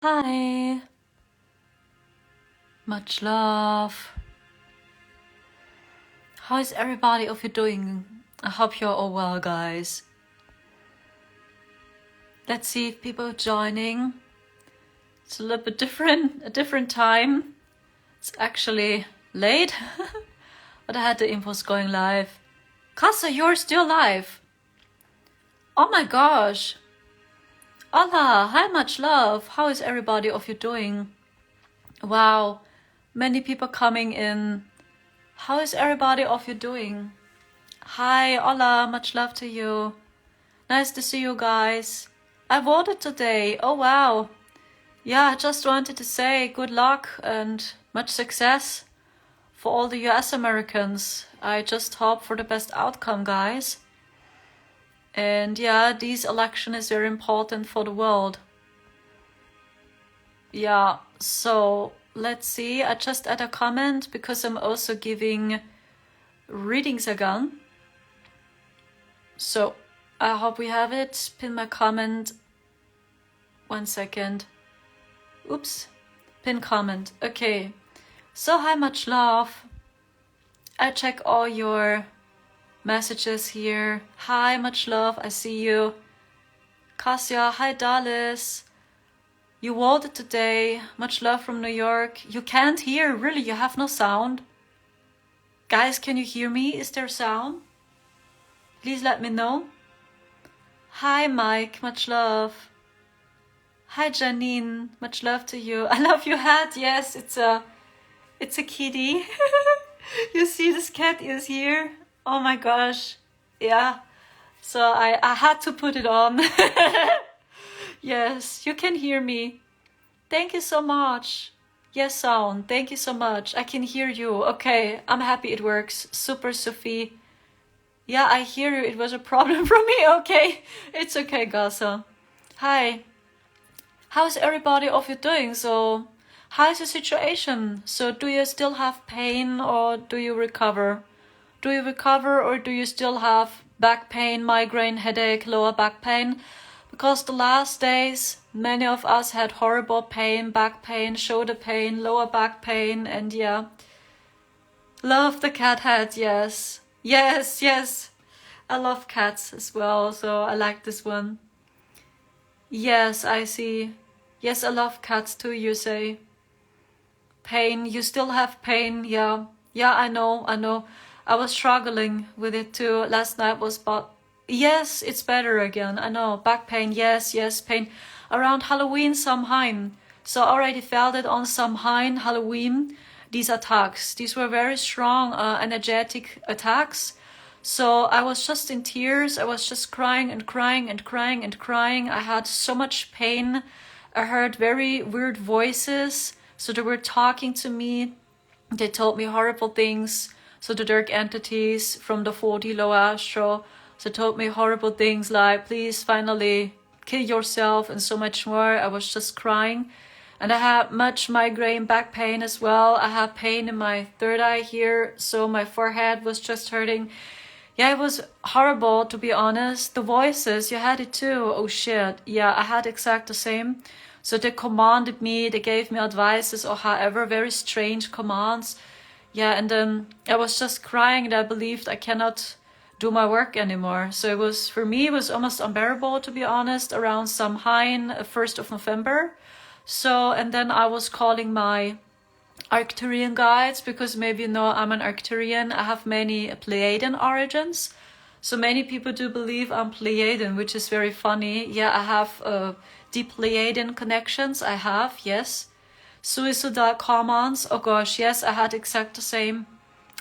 Hi, much love. How is everybody of you doing? I hope you're all well, guys. Let's see if people are joining. It's a little bit different, a different time. It's actually late, but I had the infos going live. Casa, you're still live. Oh my gosh. Hola, hi, much love. How is everybody of you doing? Wow, many people coming in. How is everybody of you doing? Hi, hola, much love to you. Nice to see you guys. I voted today. Oh wow. Yeah, I just wanted to say good luck and much success for all the US Americans. I just hope for the best outcome, guys. And yeah, this election is very important for the world. Yeah, so let's see. I just add a comment because I'm also giving readings again. So I hope we have it. Pin my comment. 1 second. Oops. Pin comment. Okay. So hi, much love. I check all your messages here. Hi, much love. I see you. Kasia. Hi, Dallas. You voted today. Much love from New York. You can't hear. Really, you have no sound. Guys, can you hear me? Is there sound? Please let me know. Hi, Mike. Much love. Hi, Janine. Much love to you. I love your hat. Yes, it's a kitty. You see this cat is here. Oh my gosh. Yeah. So I had to put it on. Yes, you can hear me. Thank you so much. Yes, sound. Thank you so much. I can hear you. Okay, I'm happy it works. Super, Sophie. Yeah, I hear you. It was a problem for me. Okay. It's okay, Gaza. Hi. How's everybody of you doing? So, how's the situation? So, do you still have pain or do you recover? Do you recover or do you still have back pain, migraine, headache, lower back pain? Because the last days, many of us had horrible pain, back pain, shoulder pain, lower back pain, and yeah. Love the cat head, yes. Yes, yes. I love cats as well, so I like this one. Yes, I see. Yes, I love cats too, you say. Pain, you still have pain, yeah. Yeah, I know. I was struggling with it too. Last night was yes, it's better again. I know. Back pain, yes, pain. Around Halloween, Samhain. So I already felt it on Samhain, Halloween, these attacks. These were very strong, energetic attacks. So I was just in tears. I was just crying and crying and crying and crying. I had so much pain. I heard very weird voices. So they were talking to me. They told me horrible things. So the dark entities from the 4D low astral. So told me horrible things like, please finally kill yourself and so much more. I was just crying. And I had much migraine, back pain as well. I had pain in my third eye here. So my forehead was just hurting. Yeah, it was horrible, to be honest. The voices, you had it too. Oh shit. Yeah, I had exact the same. So they commanded me, they gave me advices or however, very strange commands. Yeah, and then I was just crying and I believed I cannot do my work anymore. So it was, for me, it was almost unbearable, to be honest, around Samhain, 1st of November. So, and then I was calling my Arcturian guides, because maybe you know I'm an Arcturian. I have many Pleiadian origins. So many people do believe I'm Pleiadian, which is very funny. Yeah, I have deep Pleiadian connections. I have, yes. Suicidal commands. Oh gosh, yes, I had exact the same.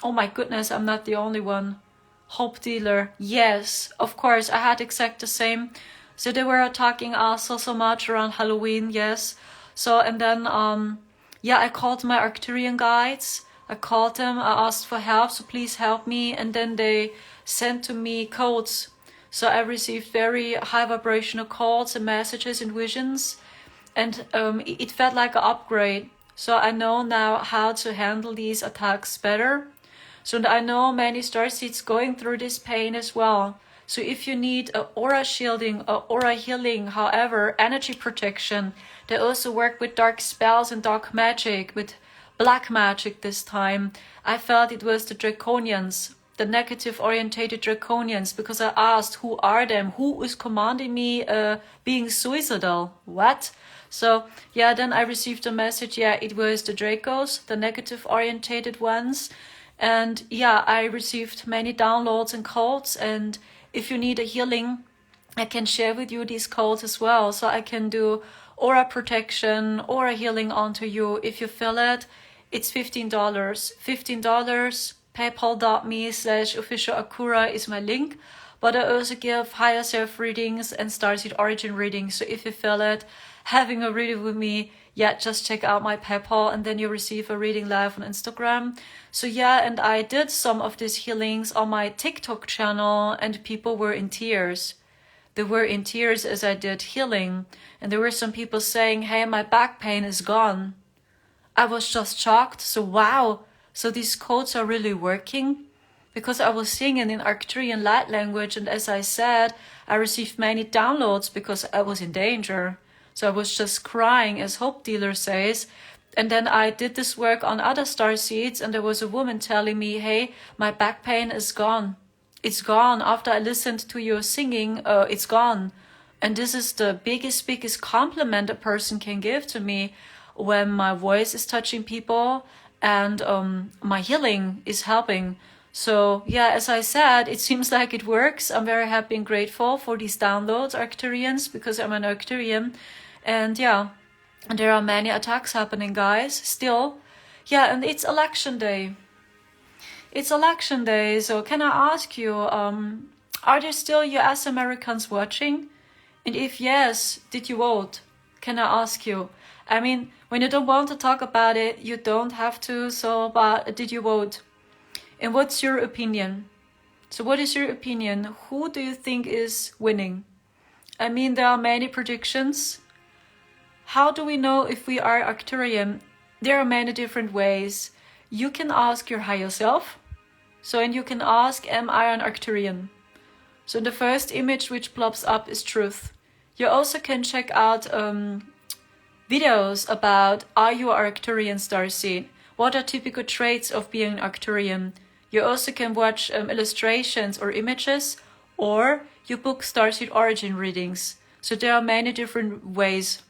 Oh my goodness, I'm not the only one. Hope dealer. Yes, of course, I had exact the same. So they were talking also so much around Halloween, yes. So, and then, yeah, I called my Arcturian guides. I called them, I asked for help, so please help me. And then they sent to me codes. So I received very high vibrational codes and messages and visions. And it felt like an upgrade. So I know now how to handle these attacks better. So I know many starseeds going through this pain as well. So if you need a aura shielding, or aura healing, however, energy protection, they also work with dark spells and dark magic, with black magic this time. I felt it was the draconians, the negative orientated draconians, because I asked who are them, who is commanding me being suicidal, what? So yeah, then I received a message, yeah, it was the Dracos, the negative orientated ones. And yeah, I received many downloads and codes, and if you need a healing, I can share with you these codes as well. So I can do aura protection, aura healing onto you if you feel it. It's $15. $15. PayPal.me/officialakura is my link. But I also give higher self readings and starseed origin readings. So if you feel it, having a reading with me, yeah, just check out my PayPal and then you receive a reading live on Instagram. So yeah, and I did some of these healings on my TikTok channel and people were in tears. They were in tears as I did healing. And there were some people saying, hey, my back pain is gone. I was just shocked. So wow, so these codes are really working? Because I was singing in Arcturian light language, and as I said, I received many downloads because I was in danger. So I was just crying, as Hope Dealer says. And then I did this work on other starseeds, and there was a woman telling me, hey, my back pain is gone. It's gone. After I listened to your singing, it's gone. And this is the biggest compliment a person can give to me when my voice is touching people and my healing is helping. So yeah, as I said, it seems like it works. I'm very happy and grateful for these downloads, Arcturians, because I'm an Arcturian. And yeah, there are many attacks happening, guys, still. Yeah, and it's election day. It's election day, so can I ask you, are there still US Americans watching? And if yes, did you vote? Can I ask you? I mean, when you don't want to talk about it, you don't have to, so, but did you vote? And what's your opinion? So what is your opinion? Who do you think is winning? I mean, there are many predictions. How do we know if we are Arcturian? There are many different ways. You can ask your higher self. So, and you can ask, am I an Arcturian? So the first image which plops up is truth. You also can check out videos about, are you an Arcturian starseed? What are typical traits of being an Arcturian? You also can watch illustrations or images, or you book starseed origin readings. So there are many different ways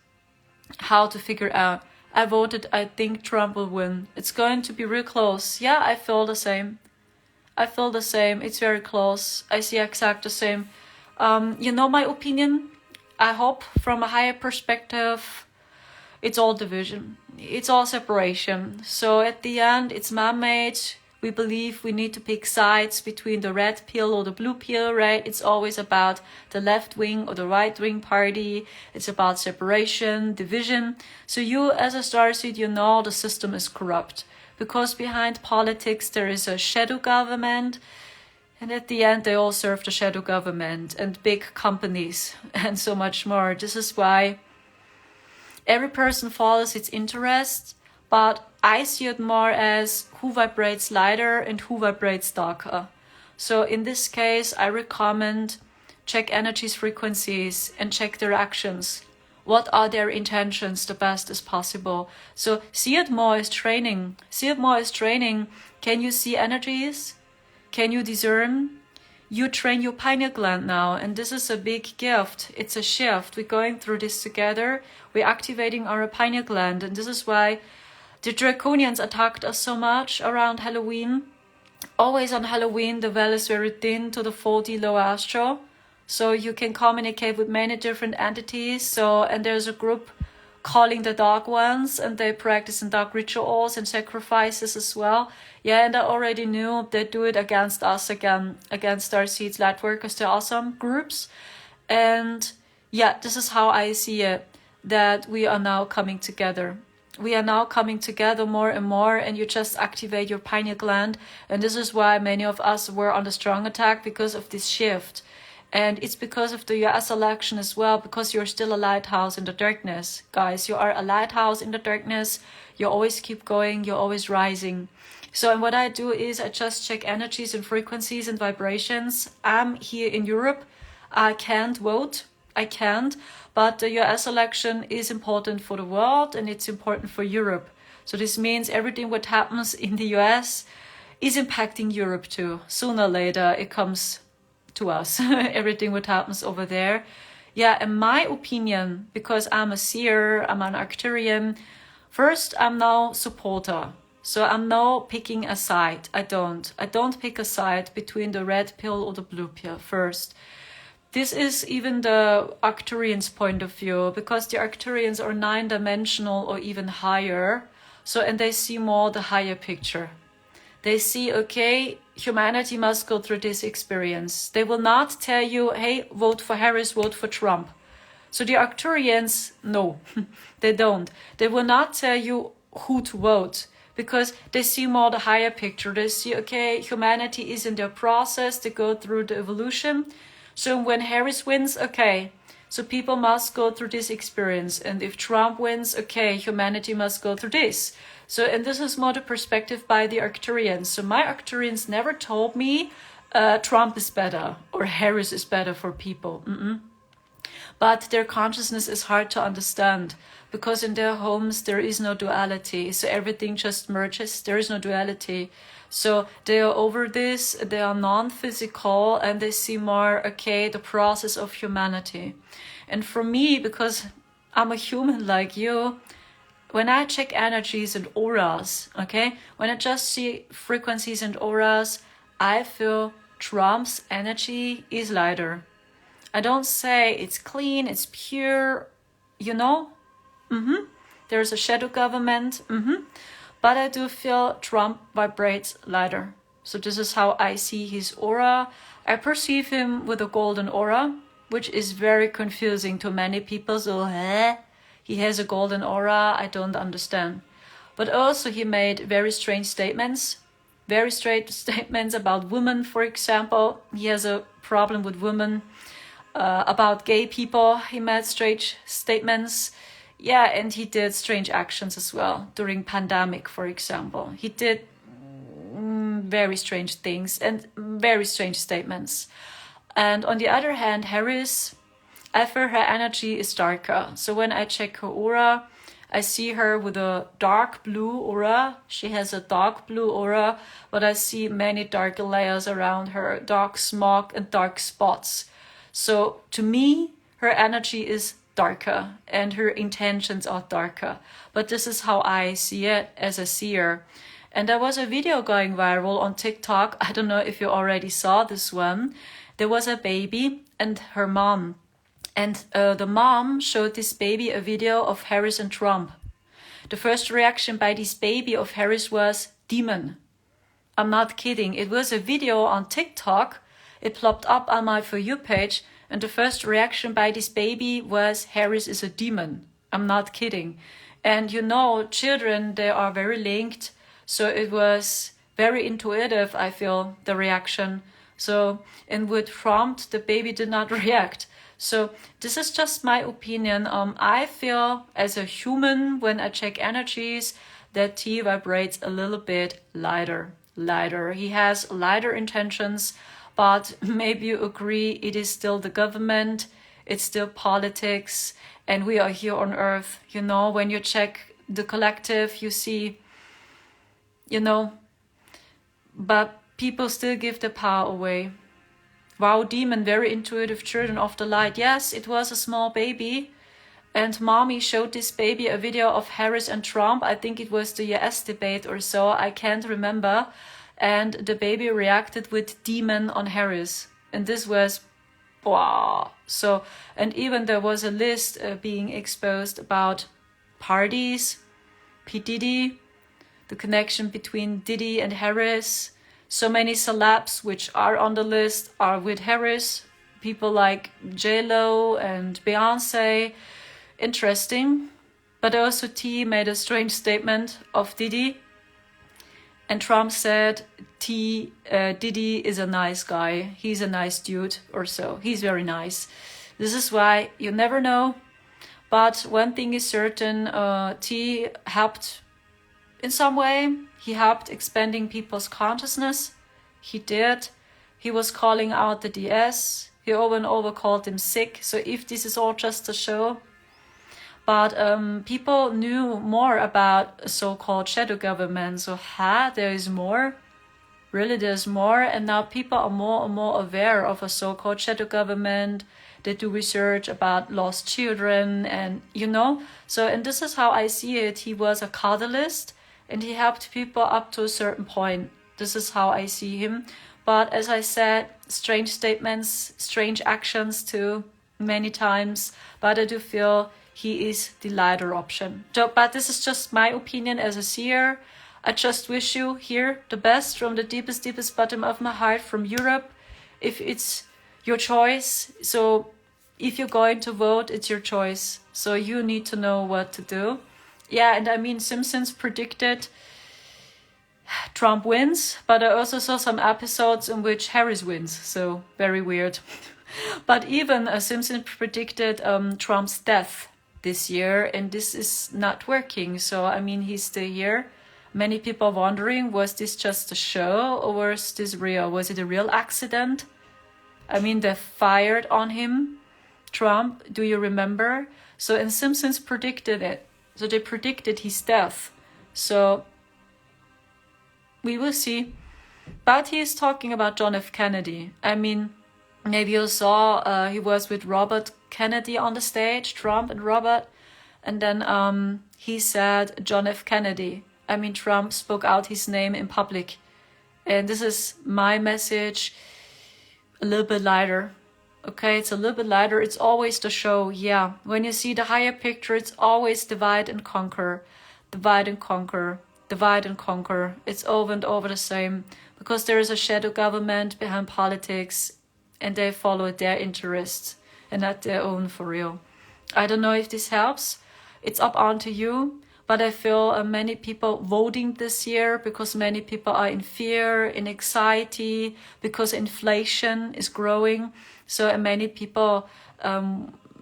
how to figure out. I voted, I think Trump will win. It's going to be real close. Yeah, I feel the same. I feel the same. It's very close. I see exact the same. You know my opinion? I hope from a higher perspective, it's all division. It's all separation. So at the end, it's man-made. We believe we need to pick sides between the red pill or the blue pill, right? It's always about the left wing or the right wing party. It's about separation, division. So you as a starseed, you know the system is corrupt. Because behind politics there is a shadow government. And at the end they all serve the shadow government and big companies and so much more. This is why every person follows its interest. But I see it more as who vibrates lighter and who vibrates darker. So in this case, I recommend check energies, frequencies, and check their actions. What are their intentions the best as possible? So see it more as training. See it more as training. Can you see energies? Can you discern? You train your pineal gland now, and this is a big gift. It's a shift. We're going through this together. We're activating our pineal gland, and this is why the Draconians attacked us so much around Halloween. Always on Halloween, the veil is very thin to the 4D lower astral. So you can communicate with many different entities. So, and there's a group calling the Dark Ones, and they practice in dark rituals and sacrifices as well. Yeah, and I already knew they do it against us again, against Starseeds, Lightworkers. They're awesome groups. And yeah, this is how I see it, that we are now coming together. We are now coming together more and more, and you just activate your pineal gland. And this is why many of us were on the strong attack, because of this shift. And it's because of the US election as well, because you're still a lighthouse in the darkness. Guys, you are a lighthouse in the darkness. You always keep going, you're always rising. So, and what I do is I just check energies and frequencies and vibrations. I'm here in Europe. I can't vote. I can't. But the US election is important for the world and it's important for Europe. So this means everything what happens in the US is impacting Europe too. Sooner or later it comes to us. Everything what happens over there. Yeah, in my opinion, because I'm a seer, I'm an Arcturian, first I'm now supporter. So I'm now picking a side. I don't pick a side between the red pill or the blue pill first. This is even the Arcturians' point of view, because the Arcturians are 9-dimensional or even higher. So, and they see more the higher picture. They see, okay, humanity must go through this experience. They will not tell you, hey, vote for Harris, vote for Trump. So the Arcturians, no, they don't. They will not tell you who to vote, because they see more the higher picture. They see, okay, humanity is in their process to go through the evolution. So when Harris wins, okay, so people must go through this experience. And if Trump wins, okay, humanity must go through this. So, and this is more the perspective by the Arcturians. So my Arcturians never told me Trump is better or Harris is better for people. But their consciousness is hard to understand, because in their homes there is no duality. So everything just merges. There is no duality. So they are over this, they are non-physical, and they see more, okay, the process of humanity. And for me, because I'm a human like you, when I check energies and auras, okay, when I just see frequencies and auras, I feel Trump's energy is lighter. I don't say it's clean, it's pure, you know? There's a shadow government, but I do feel Trump vibrates lighter. So this is how I see his aura. I perceive him with a golden aura, which is very confusing to many people. So, he has a golden aura, I don't understand. But also he made very strange statements about women, for example. He has a problem with women. About gay people, he made strange statements. Yeah, and he did strange actions as well during pandemic, for example. He did very strange things and very strange statements. And on the other hand, Harris, I feel her energy is darker. So when I check her aura, I see her with a dark blue aura. She has a dark blue aura, but I see many dark layers around her, dark smog and dark spots. So to me, her energy is darker and her intentions are darker. But this is how I see it as a seer. And there was a video going viral on TikTok. I don't know if you already saw this one. There was a baby and her mom. And the mom showed this baby a video of Harris and Trump. The first reaction by this baby of Harris was demon. I'm not kidding. It was a video on TikTok. It plopped up on my For You page, and the first reaction by this baby was Harris is a demon. I'm not kidding. And you know, children, they are very linked. So it was very intuitive, I feel, the reaction. So, and with Trump, the baby did not react. So this is just my opinion. I feel as a human, when I check energies, that he vibrates a little bit lighter. He has lighter intentions. But maybe you agree, it is still the government, it's still politics, and we are here on Earth. You know, when you check the collective, you see, you know, but people still give the power away. Wow, demon, very intuitive children of the light. Yes, it was a small baby, and mommy showed this baby a video of Harris and Trump. I think it was the US debate or so, I can't remember. And the baby reacted with demon on Harris. And this was, wow. So, and even there was a list being exposed about parties, P. Diddy, the connection between Diddy and Harris. So many celebs which are on the list are with Harris. People like J-Lo and Beyonce. Interesting. But also T made a strange statement of Diddy. And Trump said, Diddy is a nice guy. He's a nice dude or so. He's very nice. This is why you never know. But one thing is certain, T helped in some way. He helped expanding people's consciousness. He did. He was calling out the DS. He over and over called them sick. So if this is all just a show, but people knew more about so-called shadow government. So there is more. Really, there's more. And now people are more and more aware of a so-called shadow government. They do research about lost children and, So, and this is how I see it. He was a catalyst and he helped people up to a certain point. This is how I see him. But as I said, strange statements, strange actions too, many times. But I do feel he is the lighter option. But this is just my opinion as a seer. I just wish you here the best from the deepest, deepest bottom of my heart from Europe. If it's your choice, so if you're going to vote, it's your choice. So you need to know what to do. Yeah, and I mean, Simpsons predicted Trump wins, but I also saw some episodes in which Harris wins. So very weird. But even Simpson predicted Trump's death this year, and this is not working. So, I mean, he's still here. Many people are wondering, was this just a show or was this real? Was it a real accident? I mean, they fired on him, Trump, do you remember? So, and Simpsons predicted it. So they predicted his death. So we will see. But he is talking about John F. Kennedy. I mean, maybe you saw he was with Robert Kennedy on the stage, Trump and Robert. And then he said John F. Kennedy. I mean, Trump spoke out his name in public. And this is my message, a little bit lighter. Okay, it's a little bit lighter. It's always the show. Yeah, when you see the higher picture, it's always divide and conquer. Divide and conquer. Divide and conquer. It's over and over the same. Because there is a shadow government behind politics. And they follow their interests. And not their own for real. I don't know if this helps. It's up onto you. But I feel many people voting this year because many people are in fear, in anxiety, because inflation is growing. So many people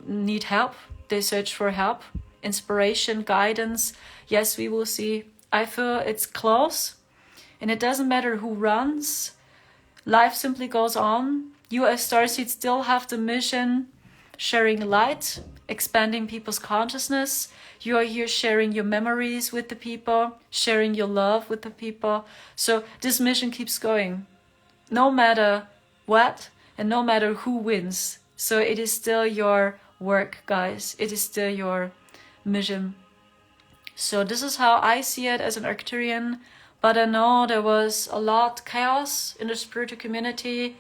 need help. They search for help, inspiration, guidance. Yes, we will see. I feel it's close. And it doesn't matter who runs. Life simply goes on. You as Starseeds still have the mission, sharing light, expanding people's consciousness. You are here sharing your memories with the people, sharing your love with the people. So this mission keeps going, no matter what and no matter who wins. So it is still your work, guys. It is still your mission. So this is how I see it as an Arcturian. But I know there was a lot of chaos in the spiritual community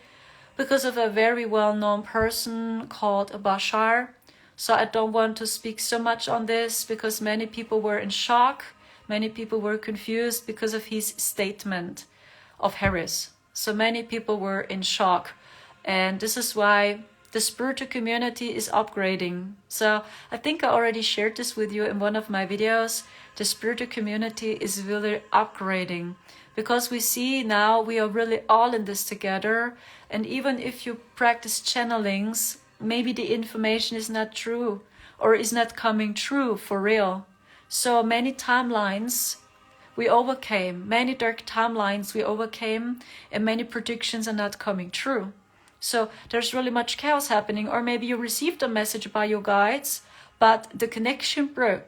because of a very well-known person called Bashar. So I don't want to speak so much on this because many people were in shock. Many people were confused because of his statement of Harris. So many people were in shock. And this is why the spiritual community is upgrading. So I think I already shared this with you in one of my videos. The spiritual community is really upgrading because we see now we are really all in this together. And even if you practice channelings, maybe the information is not true or is not coming true for real. So many timelines we overcame, many dark timelines we overcame, and many predictions are not coming true. So there's really much chaos happening, or maybe you received a message by your guides, but the connection broke.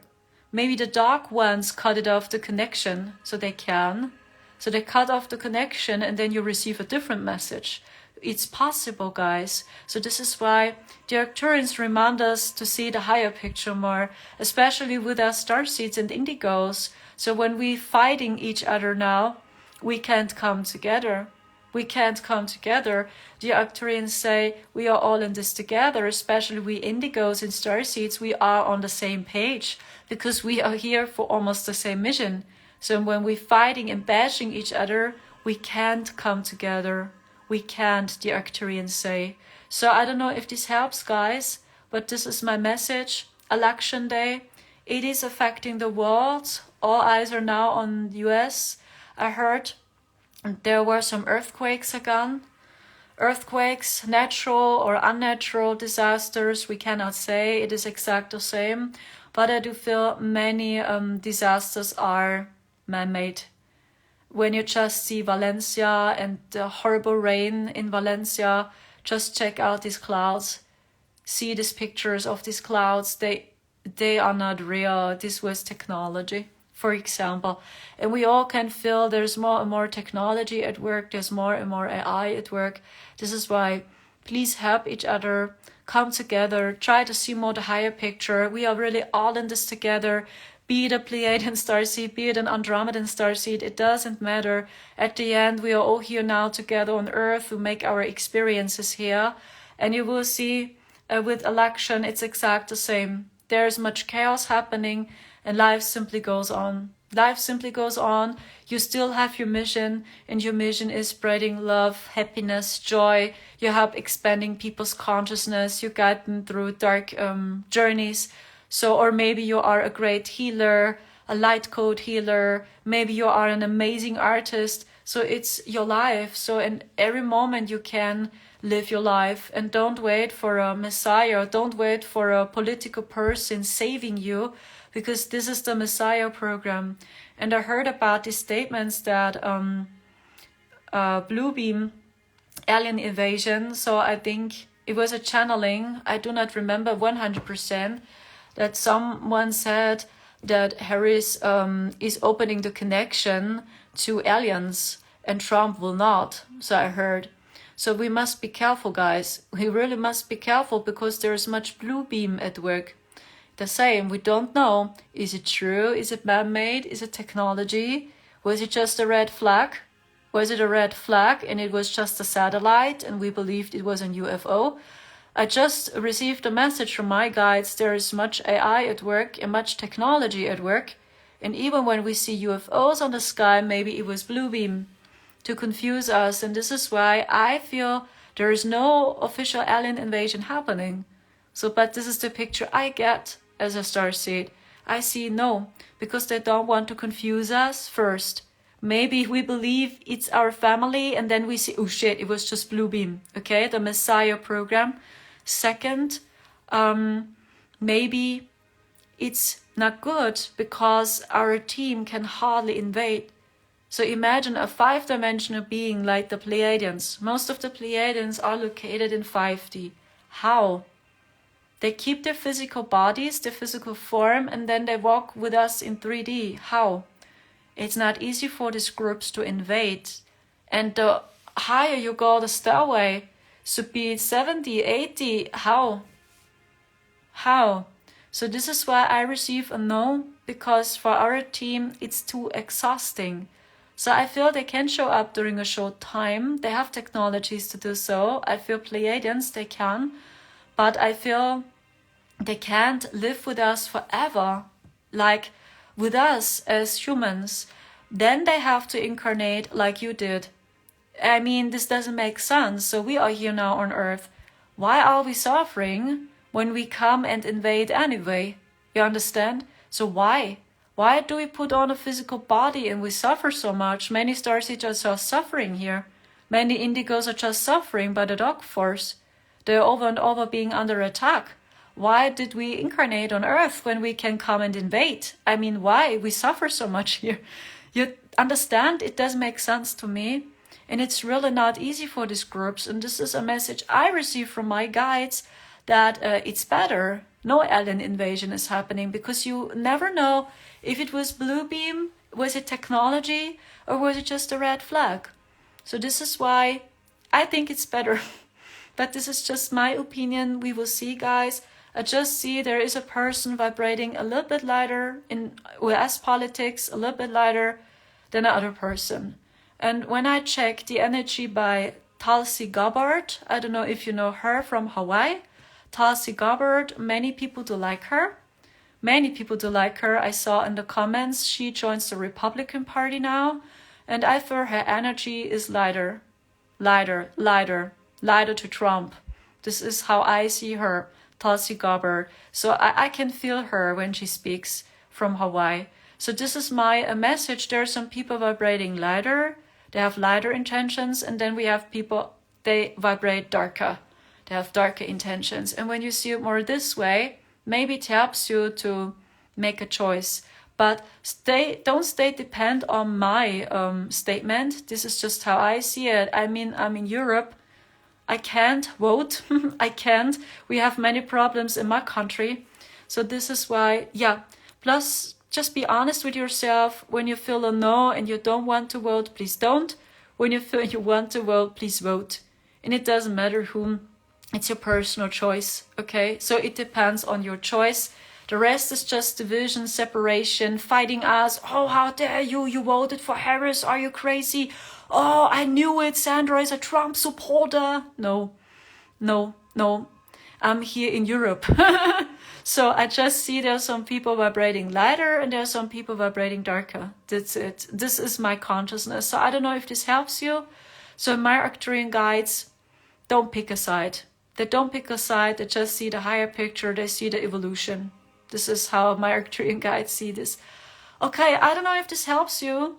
Maybe the dark ones cut it off the connection, so they can. So they cut off the connection and then you receive a different message. It's possible, guys. So this is why the Arcturians remind us to see the higher picture more, especially with our starseeds and indigos. So when we're fighting each other now, we can't come together. We can't come together. The Arcturians say we are all in this together, especially we indigos and starseeds. We are on the same page because we are here for almost the same mission. So when we're fighting and bashing each other, we can't come together. We can't, the Arcturians say. So I don't know if this helps, guys, but this is my message. Election day, it is affecting the world. All eyes are now on the US. I heard there were some earthquakes again. Earthquakes, natural or unnatural disasters, we cannot say. It is exact the same. But I do feel many disasters are man-made. When you just see Valencia and the horrible rain in Valencia, just check out these clouds. See these pictures of these clouds. They are not real. This was technology, for example. And we all can feel there's more and more technology at work. There's more and more AI at work. This is why please help each other. Come together. Try to see more the higher picture. We are really all in this together. Be it a Pleiadian starseed, be it an Andromedan starseed, it doesn't matter. At the end, we are all here now together on Earth to make our experiences here. And you will see with election, it's exact the same. There's much chaos happening and life simply goes on. Life simply goes on. You still have your mission, and your mission is spreading love, happiness, joy. You help expanding people's consciousness. You guide them through dark journeys. So, or maybe you are a great healer, a light code healer. Maybe you are an amazing artist. So it's your life. So in every moment you can live your life, and don't wait for a messiah. Don't wait for a political person saving you, because this is the Messiah program. And I heard about these statements that blue beam alien invasion. So I think it was a channeling. I do not remember 100%. That someone said that Harris is opening the connection to aliens and Trump will not. So I heard. So we must be careful, guys. We really must be careful, because there is much blue beam at work. The same, we don't know. Is it true? Is it man-made? Is it technology? Was it just a red flag? Was it a red flag and it was just a satellite and we believed it was a UFO? I just received a message from my guides. There is much AI at work and much technology at work. And even when we see UFOs on the sky, maybe it was blue beam to confuse us. And this is why I feel there is no official alien invasion happening. So, but this is the picture I get as a starseed. I see no, because they don't want to confuse us first. Maybe we believe it's our family and then we see, oh shit, it was just blue beam. Okay, the Messiah program. Second, maybe it's not good because our team can hardly invade. So imagine a 5-dimensional being like the Pleiadians. Most of the Pleiadians are located in 5D. How? They keep their physical bodies, their physical form, and then they walk with us in 3D. How? It's not easy for these groups to invade. And the higher you go the stairway, so be it 70, 80, how? So this is why I receive a no, because for our team it's too exhausting. So I feel they can show up during a short time. They have technologies to do so. I feel Pleiadians, they can. But I feel they can't live with us forever, like with us as humans. Then they have to incarnate like you did. I mean, this doesn't make sense. So we are here now on Earth. Why are we suffering when we come and invade anyway? You understand? So why? Why do we put on a physical body and we suffer so much? Many starseeds are just suffering here. Many indigos are just suffering by the dog force. They're over and over being under attack. Why did we incarnate on Earth when we can come and invade? I mean, why? We suffer so much here. You understand? It does make sense to me. And it's really not easy for these groups. And this is a message I receive from my guides, that it's better. No alien invasion is happening, because you never know if it was blue beam, was it technology, or was it just a red flag? So this is why I think it's better. But this is just my opinion. We will see, guys. I just see there is a person vibrating a little bit lighter in US politics, a little bit lighter than another person. And when I check the energy by Tulsi Gabbard, I don't know if you know her from Hawaii. Tulsi Gabbard, many people do like her. Many people do like her. I saw in the comments she joins the Republican Party now. And I feel her energy is lighter to Trump. This is how I see her, Tulsi Gabbard. So I can feel her when she speaks from Hawaii. So this is my message. There are some people vibrating lighter. They have lighter intentions. And then we have people, they vibrate darker. They have darker intentions. And when you see it more this way, maybe it helps you to make a choice. But don't stay depend on my statement. This is just how I see it. I mean, I'm in Europe. I can't vote. I can't. We have many problems in my country. So this is why, yeah. Plus, just be honest with yourself. When you feel a no and you don't want to vote, please don't. When you feel you want to vote, please vote. And it doesn't matter whom. It's your personal choice, okay? So it depends on your choice. The rest is just division, separation, fighting us. Oh, how dare you? You voted for Harris. Are you crazy? Oh, I knew it. Sandra is a Trump supporter. No. I'm here in Europe. So I just see there's some people vibrating lighter and there's some people vibrating darker. That's it. This is my consciousness. So I don't know if this helps you. So my Arcturian guides don't pick a side. They don't pick a side. They just see the higher picture. They see the evolution. This is how my Arcturian guides see this. Okay, I don't know if this helps you.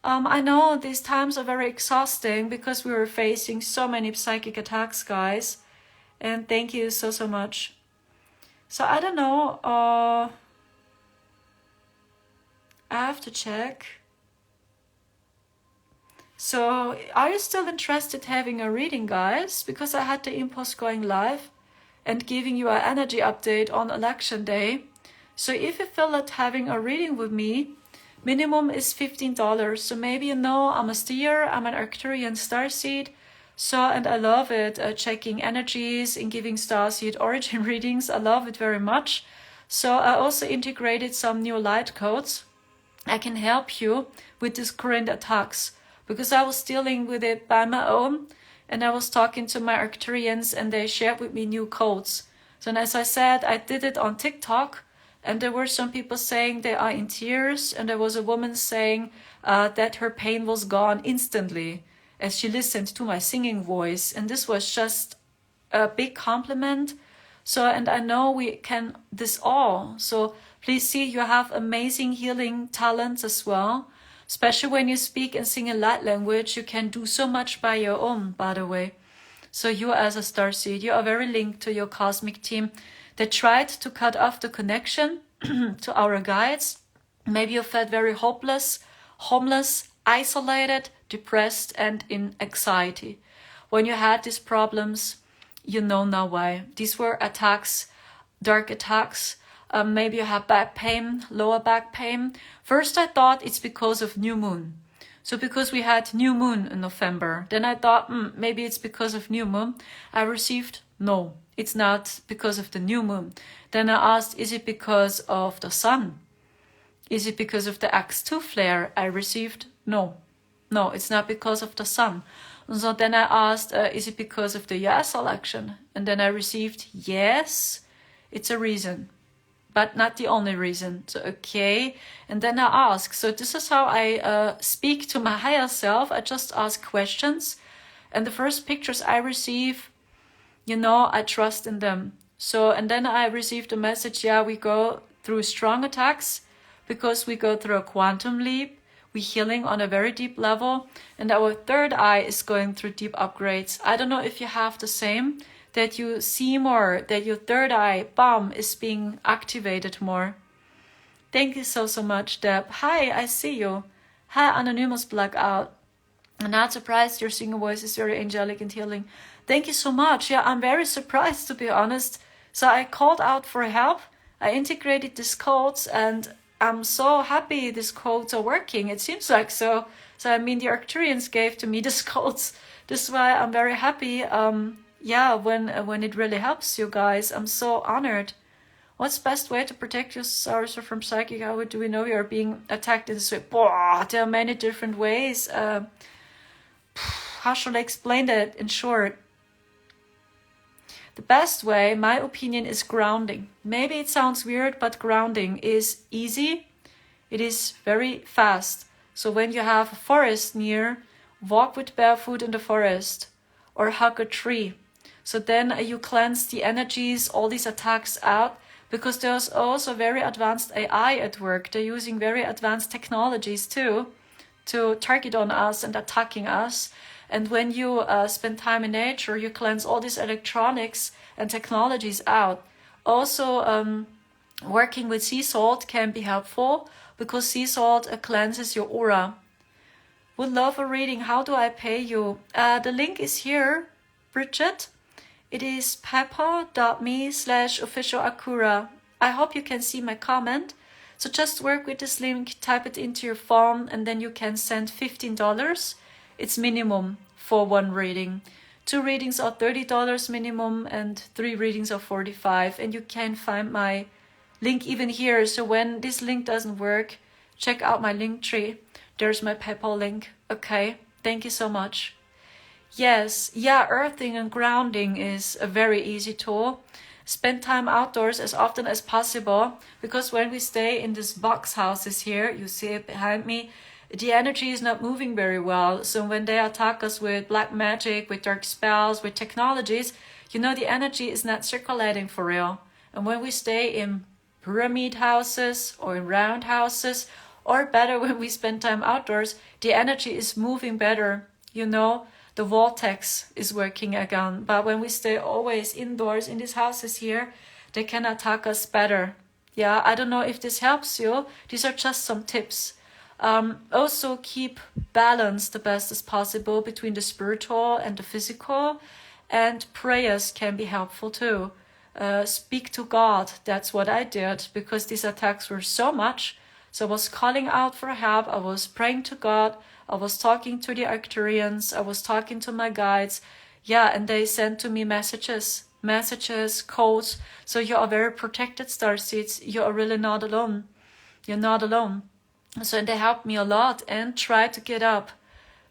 I know these times are very exhausting because we were facing so many psychic attacks, guys. And thank you so much. So I don't know. I have to check. So are you still interested having a reading, guys? Because I had the impulse going live and giving you an energy update on election day. So if you feel like having a reading with me, minimum is $15. So maybe you know I'm a steer, I'm an Arcturian starseed. So, and I love it, checking energies and giving starseed origin readings. I love it very much. So I also integrated some new light codes. I can help you with these current attacks because I was dealing with it by my own. And I was talking to my Arcturians and they shared with me new codes. So and as I said, I did it on TikTok. And there were some people saying they are in tears. And there was a woman saying that her pain was gone instantly as she listened to my singing voice. And this was just a big compliment. So, and I know we can this all. So please see, you have amazing healing talents as well. Especially when you speak and sing a light language, you can do so much by your own, by the way. So you as a starseed, you are very linked to your cosmic team. They tried to cut off the connection to our guides. Maybe you felt very hopeless, homeless, isolated, depressed, and in anxiety. When you had these problems, you know now why. These were attacks, dark attacks. Maybe you have back pain, lower back pain. First I thought it's because of new moon. So because we had new moon in November, then I thought maybe it's because of new moon. I received no. It's not because of the new moon. Then I asked, is it because of the sun? Is it because of the X2 flare? I received no. No, it's not because of the sun. And so then I asked, is it because of the US election? And then I received, yes, it's a reason, but not the only reason. So, okay. And then I ask, so this is how I speak to my higher self. I just ask questions. And the first pictures I receive, you know, I trust in them. So, and then I received a message, yeah, we go through strong attacks because we go through a quantum leap. We're healing on a very deep level. And our third eye is going through deep upgrades. I don't know if you have the same, that you see more, that your third eye, bam, is being activated more. Thank you so much, Deb. Hi, I see you. Hi, Anonymous Blackout. I'm not surprised your singing voice is very angelic and healing. Thank you so much. Yeah, I'm very surprised, to be honest. So I called out for help. I integrated these codes and I'm so happy these codes are working. It seems like so. So I mean, the Arcturians gave to me these codes. This is why I'm very happy. Yeah, when it really helps you guys, I'm so honored. What's the best way to protect yourself from psychic? How do we know you are being attacked in this way? Boah, there are many different ways. How should I explain that in short? The best way, my opinion, is grounding. Maybe it sounds weird, but grounding is easy. It is very fast. So when you have a forest near, walk with barefoot in the forest or hug a tree. So then you cleanse the energies, all these attacks out, because there's also very advanced AI at work. They're using very advanced technologies too to target on us and attacking us. And when you spend time in nature, you cleanse all these electronics and technologies out. Also, working with sea salt can be helpful because sea salt cleanses your aura. Would love a reading. How do I pay you? The link is here, Bridget. It is paypal.me/officialakura. I hope you can see my comment. So just work with this link, type it into your phone, and then you can send $15. It's minimum for one reading. 2 readings are $30 minimum, and 3 readings are $45. And you can find my link even here. So when this link doesn't work, check out my link tree. There's my PayPal link. Okay, thank you so much. Yes, yeah, earthing and grounding is a very easy tool. Spend time outdoors as often as possible, because when we stay in these box houses here, you see it behind me, the energy is not moving very well. So when they attack us with black magic, with dark spells, with technologies, the energy is not circulating for real. And when we stay in pyramid houses or in round houses, or better, when we spend time outdoors, the energy is moving better. The vortex is working again. But when we stay always indoors in these houses here, they can attack us better. Yeah, I don't know if this helps you. These are just some tips. Also keep balance the best as possible between the spiritual and the physical. And prayers can be helpful too. Speak to God. That's what I did, because these attacks were so much. So I was calling out for help. I was praying to God. I was talking to the Arcturians. I was talking to my guides. Yeah, and they sent to me messages, codes. So you are very protected, Starseeds. You are really not alone. You're not alone. So they helped me a lot, and try to get up.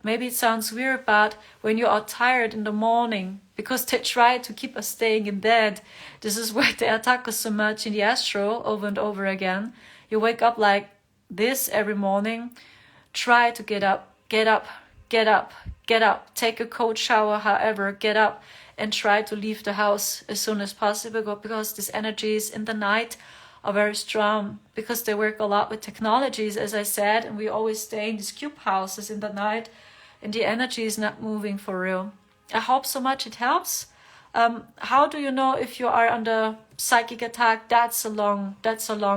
Maybe it sounds weird, but when you are tired in the morning, because they try to keep us staying in bed, this is why they attack us so much in the astral over and over again. You wake up like this every morning. Try to get up, take a cold shower, however, get up and try to leave the house as soon as possible, because these energies in the night are very strong, because they work a lot with technologies, as I said, and we always stay in these cube houses in the night, and the energy is not moving for real. I hope so much it helps. How do you know if you are under psychic attack? That's a long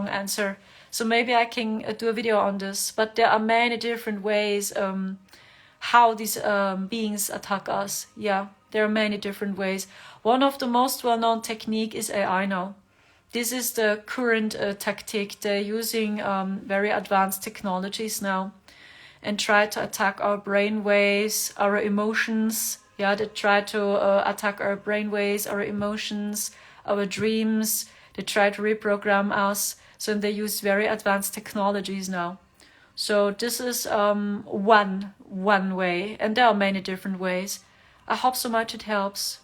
answer. So maybe I can do a video on this, but there are many different ways how these beings attack us. Yeah, there are many different ways. One of the most well-known technique is AI now. This is the current tactic. They're using very advanced technologies now, and try to attack our brain waves, our emotions. Yeah, they try to attack our brain waves, our emotions, our dreams. They try to reprogram us. So they use very advanced technologies now. So this is one way, and there are many different ways. I hope so much it helps.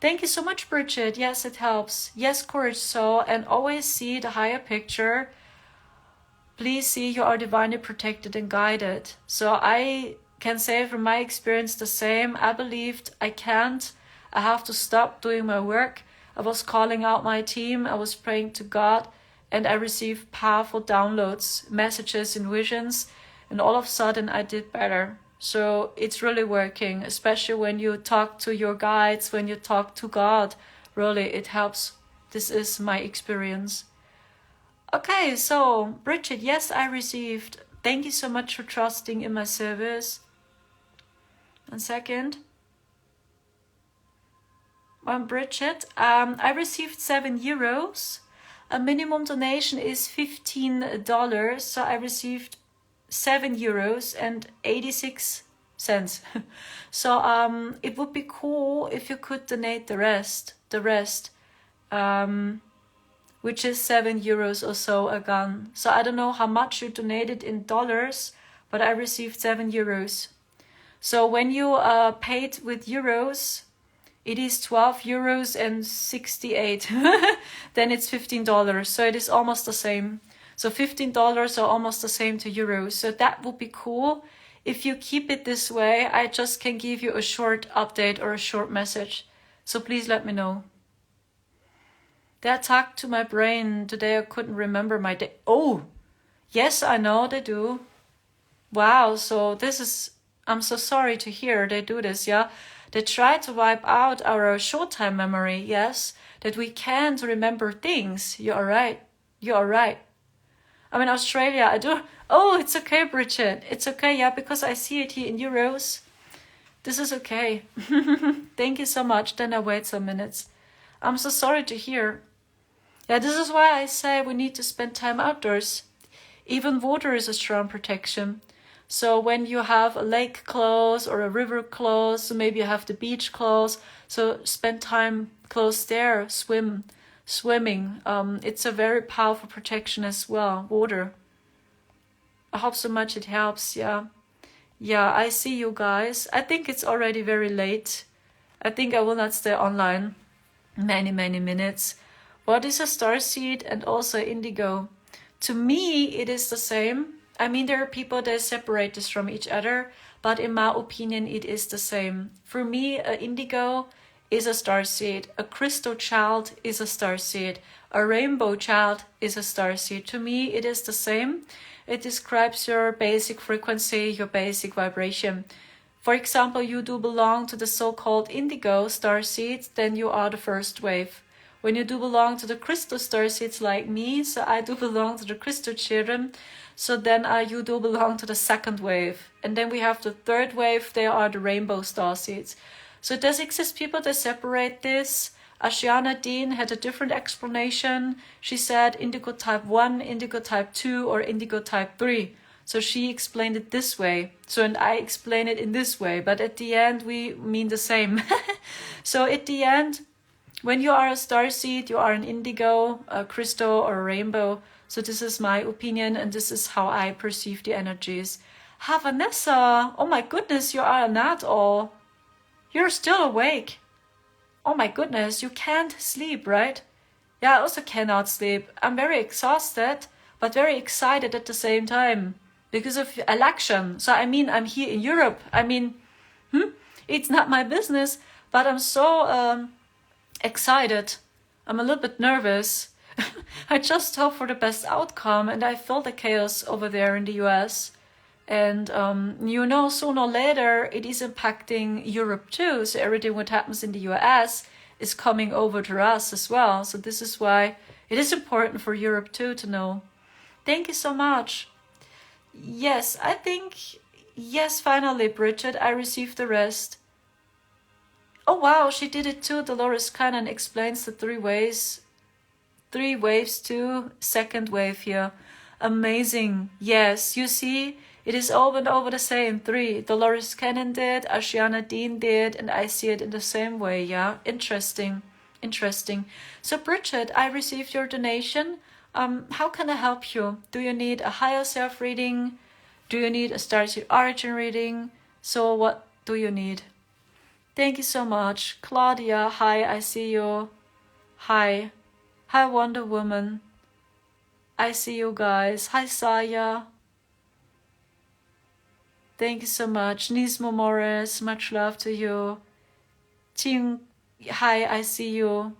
Thank you so much, Bridget. Yes, it helps. Yes, courage so, and always see the higher picture. Please see you are divinely protected and guided. So I can say from my experience the same. I believed I can't. I have to stop doing my work. I was calling out my team. I was praying to God. And I received powerful downloads, messages and visions, and all of a sudden I did better. So it's really working, especially when you talk to your guides, when you talk to God. Really, it helps. This is my experience. Okay, so Bridget, yes, I received. Thank you so much for trusting in my service. 1 second. Bridget, I received €7. A minimum donation is $15, so I received €7.86. So it would be cool if you could donate the rest, which is €7 or so again. So I don't know how much you donated in dollars, but I received €7. So when you paid with euros, it is €12.68. Then it's $15. So it is almost the same. So $15 are almost the same to euros. So that would be cool. If you keep it this way, I just can give you a short update or a short message. So please let me know. They attacked to my brain today. I couldn't remember my day. Oh, yes, I know they do. Wow, so this is, I'm so sorry to hear they do this, yeah? They try to wipe out our short-time memory, yes? That we can't remember things. You are right. You are right. I'm in Australia. I do. Oh, it's okay, Bridget. It's okay, yeah, because I see it here in euros. This is okay. Thank you so much. Then I wait some minutes. I'm so sorry to hear. Yeah, this is why I say we need to spend time outdoors. Even water is a strong protection. So when you have a lake close or a river close, maybe you have the beach close, so spend time close there, swimming. It's a very powerful protection as well, water. I hope so much it helps, yeah. Yeah, I see you guys. I think it's already very late. I think I will not stay online many minutes. What is a starseed and also indigo? To me, it is the same. I mean, there are people that separate this from each other, but in my opinion, it is the same. For me, an indigo is a starseed, a crystal child is a starseed, a rainbow child is a starseed. To me, it is the same. It describes your basic frequency, your basic vibration. For example, you do belong to the so-called indigo starseeds, then you are the first wave. When you do belong to the crystal starseeds like me, so I do belong to the crystal children, so then you do belong to the second wave. And then we have the third wave, they are the rainbow starseeds. So it does exist people that separate this. Ashiana Dean had a different explanation. She said indigo type 1, indigo type 2, or indigo type 3. So she explained it this way. So, and I explain it in this way. But at the end, we mean the same. So at the end, when you are a starseed, you are an indigo, a crystal, or a rainbow. So this is my opinion, and this is how I perceive the energies. Ha, Vanessa! Oh my goodness, you are not all. You're still awake. Oh my goodness, you can't sleep, right? Yeah, I also cannot sleep. I'm very exhausted, but very excited at the same time because of election. So I mean, I'm here in Europe. I mean, it's not my business, but I'm so excited. I'm a little bit nervous. I just hope for the best outcome, and I feel the chaos over there in the US. And sooner or later, it is impacting Europe too. So everything what happens in the US is coming over to us as well. So this is why it is important for Europe too to know. Thank you so much. Yes, I think, yes, finally, Bridget, I received the rest. Oh wow, she did it too. Dolores Cannon explains the 3 waves. 3 waves too. Second wave here. Amazing. Yes, you see, it is over and over the same 3. Dolores Cannon did, Ashiana Dean did, and I see it in the same way, yeah? Interesting. So Bridget, I received your donation. How can I help you? Do you need a higher self reading? Do you need a Starseed Origin reading? So what do you need? Thank you so much. Claudia, hi, I see you. Hi. Hi, Wonder Woman. I see you guys. Hi, Saya. Thank you so much. Nismo Morris, much love to you. Ting, hi, I see you.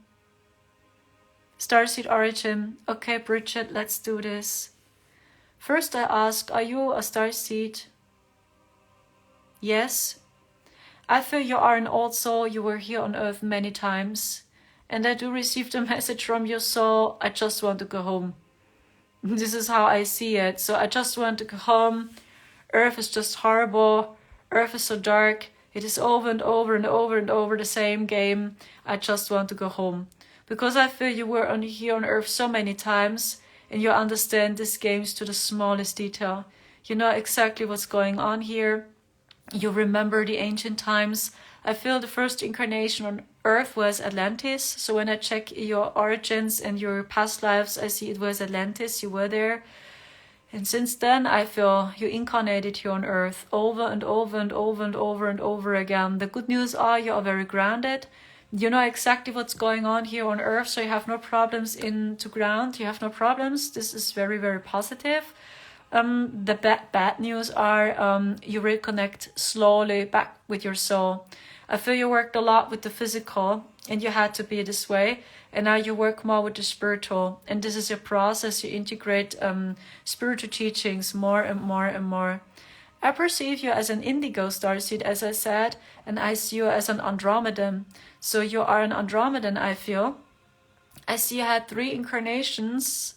Starseed Origin. Okay, Bridget, let's do this. First I ask, are you a starseed? Yes. I feel you are an old soul. You were here on Earth many times. And I do receive the message from your soul, I just want to go home. This is how I see it. So I just want to go home. Earth is just horrible. Earth is so dark. It is over and over and over and over the same game. I just want to go home. Because I feel you were here on Earth so many times, and you understand these games to the smallest detail. You know exactly what's going on here. You remember the ancient times. I feel the first incarnation on Earth was Atlantis. So when I check your origins and your past lives, I see it was Atlantis. You were there. And since then, I feel you incarnated here on Earth over and over and over and over and over again. The good news are you are very grounded. You know exactly what's going on here on Earth, so you have no problems into ground. You have no problems. This is very, very positive. The bad news are you reconnect slowly back with your soul. I feel you worked a lot with the physical, and you had to be this way. And now you work more with the spiritual. And this is your process. You integrate spiritual teachings more and more and more. I perceive you as an indigo starseed, as I said, and I see you as an Andromedan. So you are an Andromedan, I feel. I see you had 3 incarnations.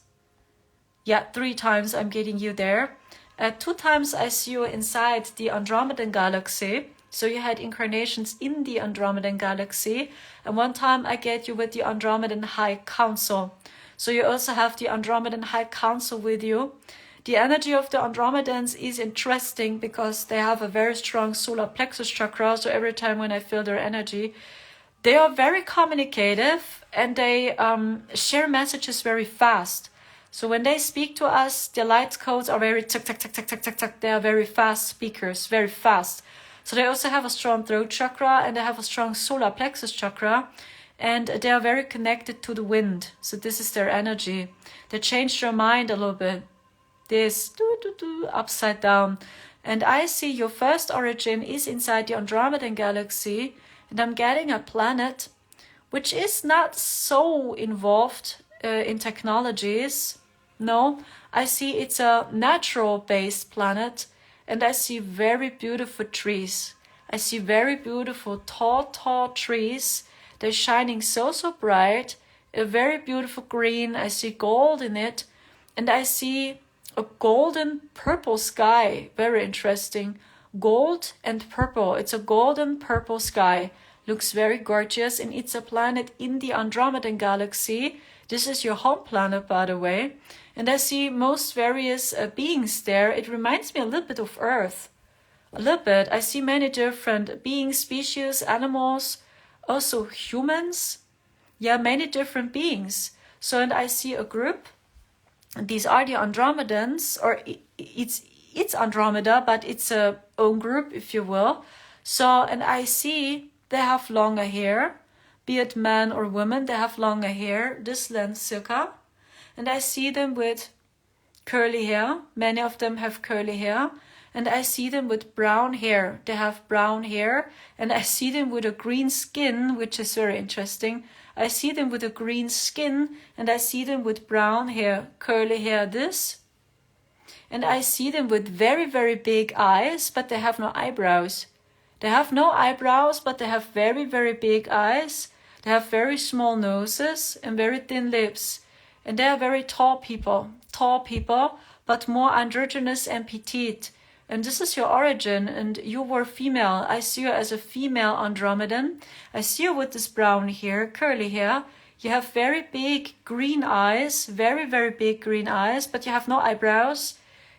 Yeah, 3 times I'm getting you there. 2 times I see you inside the Andromedan galaxy. So you had incarnations in the Andromedan galaxy. And 1 time I get you with the Andromedan High Council. So you also have the Andromedan High Council with you. The energy of the Andromedans is interesting because they have a very strong solar plexus chakra. So every time when I feel their energy, they are very communicative and they share messages very fast. So when they speak to us, their light codes are very tuck, tuck, tuck, tuck, tuck, tuck, tuck. They are very fast speakers, very fast. So they also have a strong throat chakra and they have a strong solar plexus chakra. And they are very connected to the wind. So this is their energy. They change your mind a little bit. This upside down. And I see your first origin is inside the Andromedan galaxy. And I'm getting a planet which is not so involved in technologies. No, I see it's a natural-based planet. And I see very beautiful trees. I see very beautiful tall trees. They're shining so bright. A very beautiful green. I see gold in it. And I see a golden purple sky. Very interesting. Gold and purple. It's a golden purple sky. Looks very gorgeous. And it's a planet in the Andromedan galaxy. This is your home planet, by the way. And I see most various beings there. It reminds me a little bit of Earth. A little bit. I see many different beings, species, animals, also humans. Yeah, many different beings. So, and I see a group. These are the Andromedans, or it's Andromeda, but it's a own group, if you will. So, and I see they have longer hair, be it man or woman, they have longer hair, this length circa. And I see them with curly hair. Many of them have curly hair. And I see them with brown hair. They have brown hair. And I see them with a green skin, which is very interesting. I see them with a green skin. And I see them with brown hair, curly hair, this. And I see them with very, very big eyes, but they have no eyebrows. They have no eyebrows, but they have very, very big eyes. They have very small noses and very thin lips. And they are very tall people, but more androgynous and petite. And this is your origin, and you were female. I see you as a female Andromedan. I see you with this brown hair, curly hair. You have very big green eyes, very, very big green eyes, but you have no eyebrows.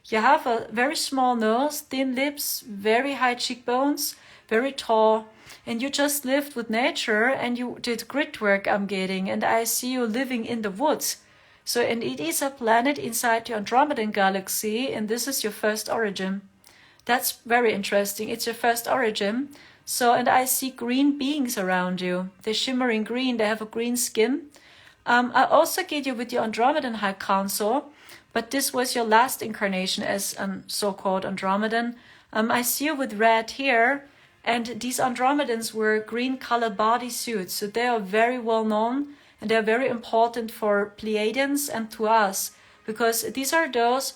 You have a very small nose, thin lips, very high cheekbones, very tall. And you just lived with nature and you did grit work, I'm getting. And I see you living in the woods. So, and it is a planet inside the Andromedan galaxy, and this is your first origin. That's very interesting. It's your first origin. So, and I see green beings around you. They're shimmering green. They have a green skin. I also get you with the Andromedan High Council, but this was your last incarnation as a so-called Andromedan. I see you with red hair, and these Andromedans wear green colored bodysuits, so they are very well known. And they're very important for Pleiadians and to us, because these are those,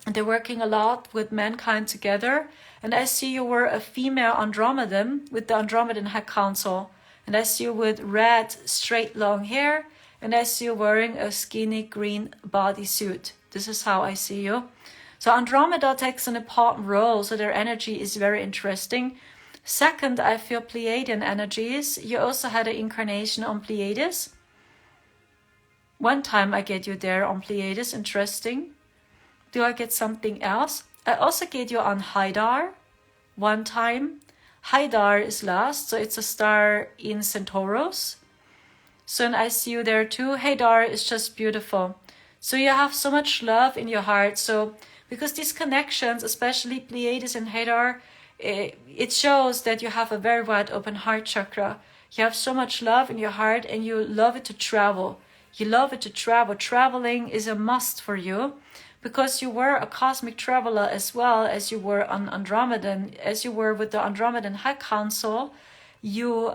they're working a lot with mankind together. And I see you were a female Andromedan with the Andromedan High Council. And I see you with red, straight, long hair. And I see you wearing a skinny green bodysuit. This is how I see you. So Andromeda takes an important role, so their energy is very interesting. Second, I feel Pleiadian energies. You also had an incarnation on Pleiades. 1 time I get you there on Pleiades, interesting. Do I get something else? I also get you on Haidar 1 time. Haidar is last, so it's a star in Centaurus. So and I see you there too. Haidar is just beautiful. So you have so much love in your heart. So because these connections, especially Pleiades and Haidar, it shows that you have a very wide open heart chakra. You have so much love in your heart and you love it to travel. You love it to travel. Traveling is a must for you because you were a cosmic traveler as well as you were on Andromedan. As you were with the Andromedan High Council, you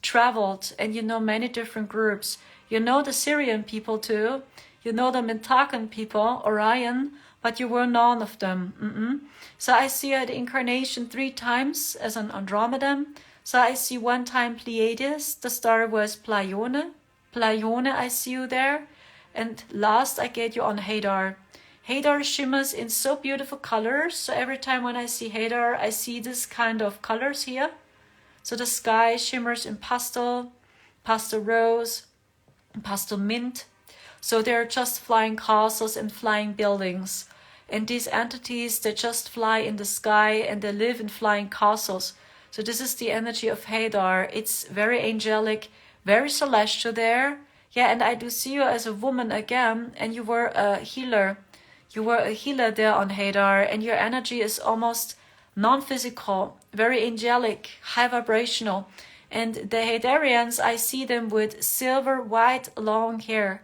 traveled and you know many different groups. You know the Syrian people too. You know the Mintakan people, Orion, but you were none of them. So I see the incarnation 3 times as an Andromedan. So I see 1 time Pleiades. The star was Pleione. I see you there. And last I get you on Hadar. Hadar shimmers in so beautiful colors. So every time when I see Hadar, I see this kind of colors here. So the sky shimmers in pastel, pastel rose, and pastel mint. So they're just flying castles and flying buildings. And these entities, they just fly in the sky and they live in flying castles. So this is the energy of Hadar. It's very angelic, very celestial there. Yeah, and I do see you as a woman again, and you were a healer. You were a healer there on Hadar, and your energy is almost non-physical, very angelic, high vibrational. And the Hadarians, I see them with silver, white, long hair.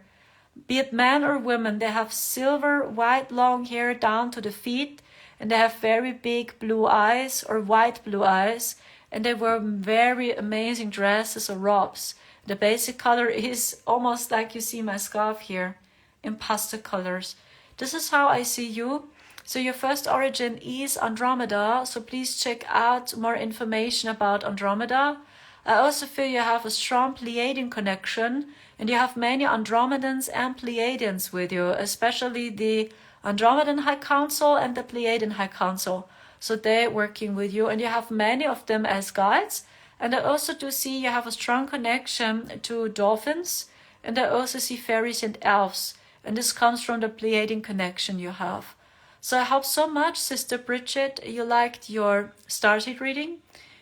Be it men or women, they have silver, white, long hair down to the feet, and they have very big blue eyes or white blue eyes, and they wear very amazing dresses or robes. The basic color is almost like you see my scarf here, in pastel colors. This is how I see you. So your first origin is Andromeda, so please check out more information about Andromeda. I also feel you have a strong Pleiadian connection, and you have many Andromedans and Pleiadians with you, especially the Andromedan High Council and the Pleiadian High Council. So they're working with you, and you have many of them as guides. And I also do see you have a strong connection to dolphins, and I also see fairies and elves, and this comes from the Pleiadian connection you have. So I hope so much, Sister Bridget, you liked your starseed reading.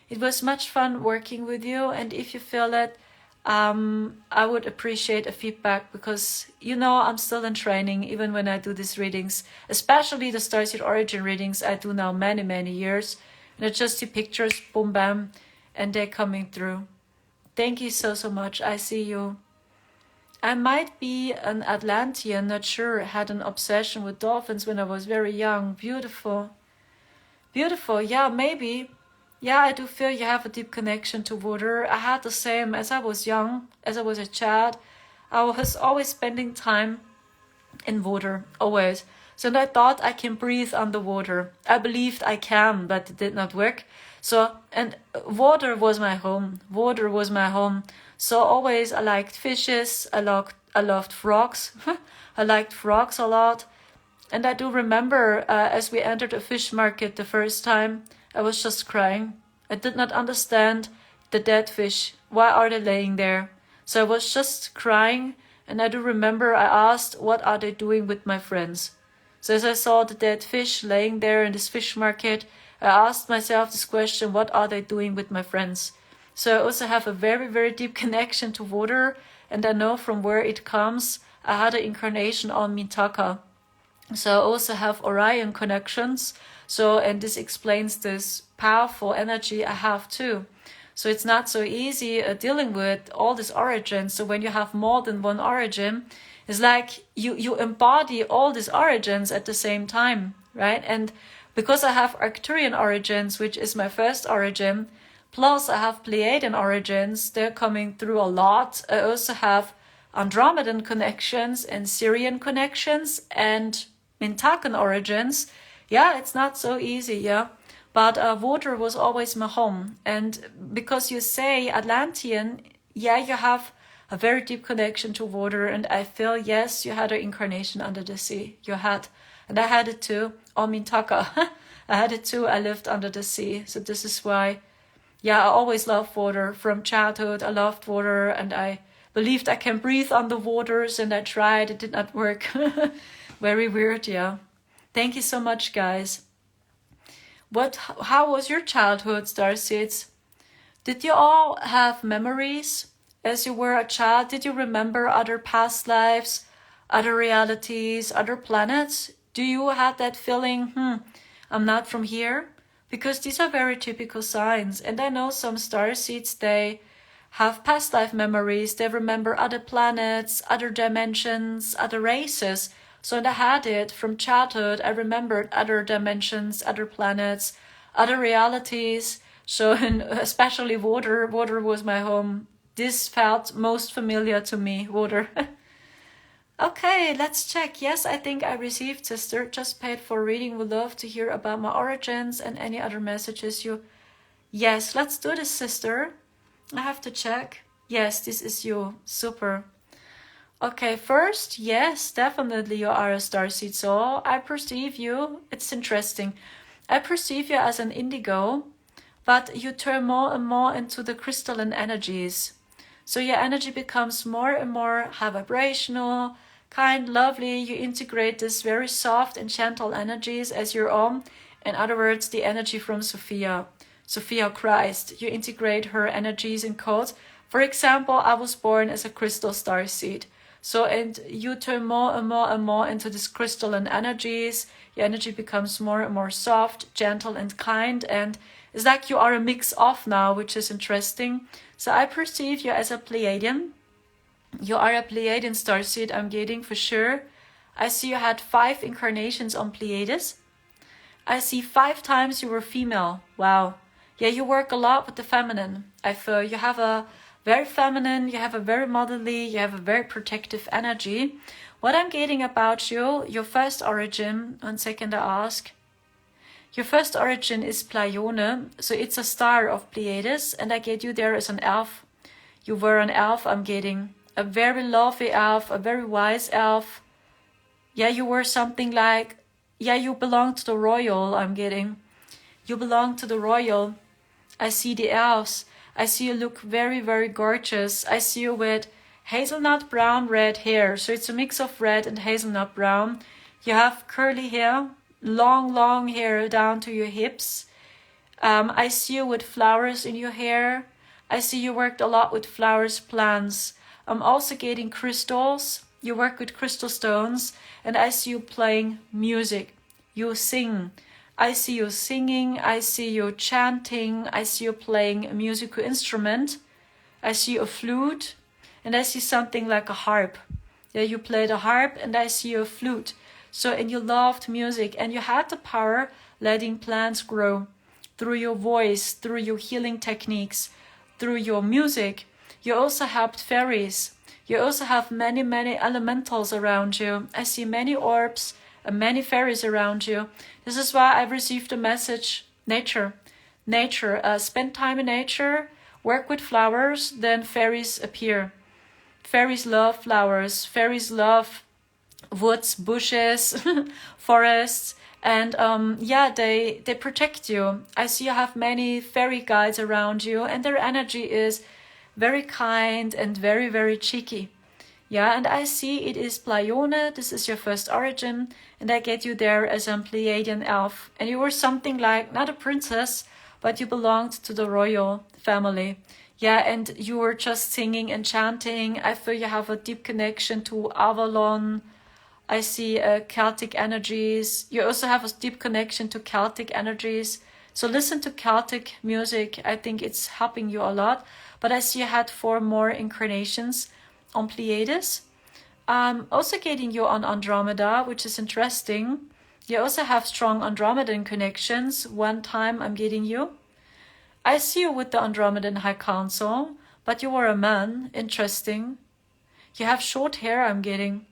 It was much fun working with you, and if you feel it, I would appreciate a feedback, because I'm still in training even when I do these readings, especially the Starseed Origin readings I do now many years, and I just see pictures, boom bam, and they're coming through. Thank you so much. I see you. I might be an Atlantean, not sure. Had an obsession with dolphins when I was very young. Beautiful. Beautiful, yeah, maybe. Yeah, I do feel you have a deep connection to water. I had the same as I was young, as I was a child. I was always spending time in water, always. So I thought I can breathe underwater. I believed I can, but it did not work. So, and water was my home. Water was my home. So always I liked fishes. I loved frogs. I liked frogs a lot. And I do remember as we entered a fish market the first time, I was just crying. I did not understand the dead fish. Why are they laying there? So I was just crying, and I do remember I asked, what are they doing with my friends? So as I saw the dead fish laying there in this fish market, I asked myself this question, what are they doing with my friends? So I also have a very deep connection to water, and I know from where it comes. I had an incarnation on Mintaka. So I also have Orion connections. So, and this explains this powerful energy I have too. So it's not so easy dealing with all these origins. So when you have more than one origin, it's like you embody all these origins at the same time, right? And because I have Arcturian origins, which is my first origin, plus I have Pleiadian origins, they're coming through a lot. I also have Andromedan connections and Syrian connections and Mintakan origins. Yeah, it's not so easy, yeah. But water was always my home. And because you say Atlantean, yeah, you have a very deep connection to water. And I feel, yes, you had an incarnation under the sea. You had. And I had it too. On Mintaka. I had it too. I lived under the sea. So this is why, yeah, I always loved water. From childhood, I loved water. And I believed I can breathe on the waters. And I tried. It did not work. Very weird, yeah. Thank you so much, guys. How was your childhood, Starseeds? Did you all have memories as you were a child? Did you remember other past lives, other realities, other planets? Do you have that feeling, I'm not from here? Because these are very typical signs. And I know some Starseeds, they have past life memories. They remember other planets, other dimensions, other races. So I had it from childhood. I remembered other dimensions, other planets, other realities. So, and especially water. Water was my home. This felt most familiar to me, water. Okay, let's check. Yes, I think I received, sister. Just paid for reading. Would love to hear about my origins and any other messages you... Yes, let's do this, sister. I have to check. Yes, this is you. Super. Okay, first, yes, definitely you are a starseed soul. I perceive you, it's interesting. I perceive you as an indigo, but you turn more and more into the crystalline energies. So your energy becomes more and more high vibrational, kind, lovely. You integrate this very soft and gentle energies as your own. In other words, the energy from Sophia, Sophia Christ. You integrate her energies in codes. For example, I was born as a crystal star seed. So, and you turn more and more and more into these crystalline energies. Your energy becomes more and more soft, gentle, and kind. And it's like you are a mix of now, which is interesting. So I perceive you as a Pleiadian. You are a Pleiadian starseed, I'm getting for sure. I see you had 5 incarnations on Pleiades. I see 5 times you were female. Wow. Yeah, you work a lot with the feminine. I feel you have a very feminine, you have a very motherly, you have a very protective energy. What I'm getting about you, your first origin, 1 second I ask. Your first origin is Pleione, so it's a star of Pleiades, and I get you there as an elf. You were an elf, I'm getting. A very lovely elf, a very wise elf. Yeah, you were something like, yeah, you belong to the royal, I'm getting. You belong to the royal. I see the elves. I see you look very, very gorgeous. I see you with hazelnut brown red hair. So it's a mix of red and hazelnut brown. You have curly hair, long hair down to your hips. I see you with flowers in your hair. I see you worked a lot with flowers, plants. I'm also getting crystals. You work with crystal stones. And I see you playing music. You sing. I see you singing, I see you chanting, I see you playing a musical instrument, I see a flute, and I see something like a harp. Yeah, you play the harp, and I see a flute. So, and you loved music, and you had the power letting plants grow through your voice, through your healing techniques, through your music. You also helped fairies. You also have many elementals around you. I see many orbs and many fairies around you. This is why I've received a message, nature. Nature, spend time in nature, work with flowers, then fairies appear. Fairies love flowers, fairies love woods, bushes, forests, and yeah, they protect you. I see you have many fairy guides around you, and their energy is very kind and very cheeky. Yeah, and I see it is Pleione, this is your first origin, and I get you there as a Pleiadian elf. And you were something like, not a princess, but you belonged to the royal family. Yeah, and you were just singing and chanting. I feel you have a deep connection to Avalon. I see Celtic energies. You also have a deep connection to Celtic energies. So listen to Celtic music. I think it's helping you a lot. But I see you had 4 more incarnations on Pleiades. Also getting you on Andromeda, which is interesting. You also have strong Andromedan connections. 1 time I'm getting you. I see you with the Andromedan High Council, but you were a man. Interesting. You have short hair, I'm getting.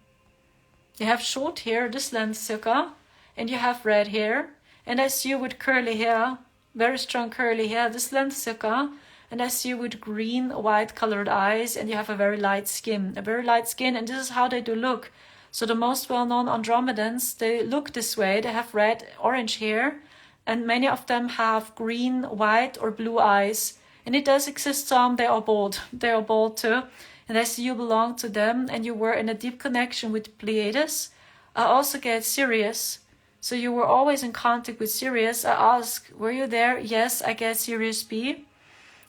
You have short hair, this length circa, and you have red hair. And I see you with curly hair, very strong curly hair, this length circa. And I see you with green, white colored eyes, and you have a very light skin. And this is how they do look. So the most well-known Andromedans, they look this way. They have red, orange hair, and many of them have green, white, or blue eyes. And it does exist some, they are bold. They are bold too. And I see you belong to them, and you were in a deep connection with Pleiades. I also get Sirius. So you were always in contact with Sirius. I ask, were you there? Yes, I get Sirius B.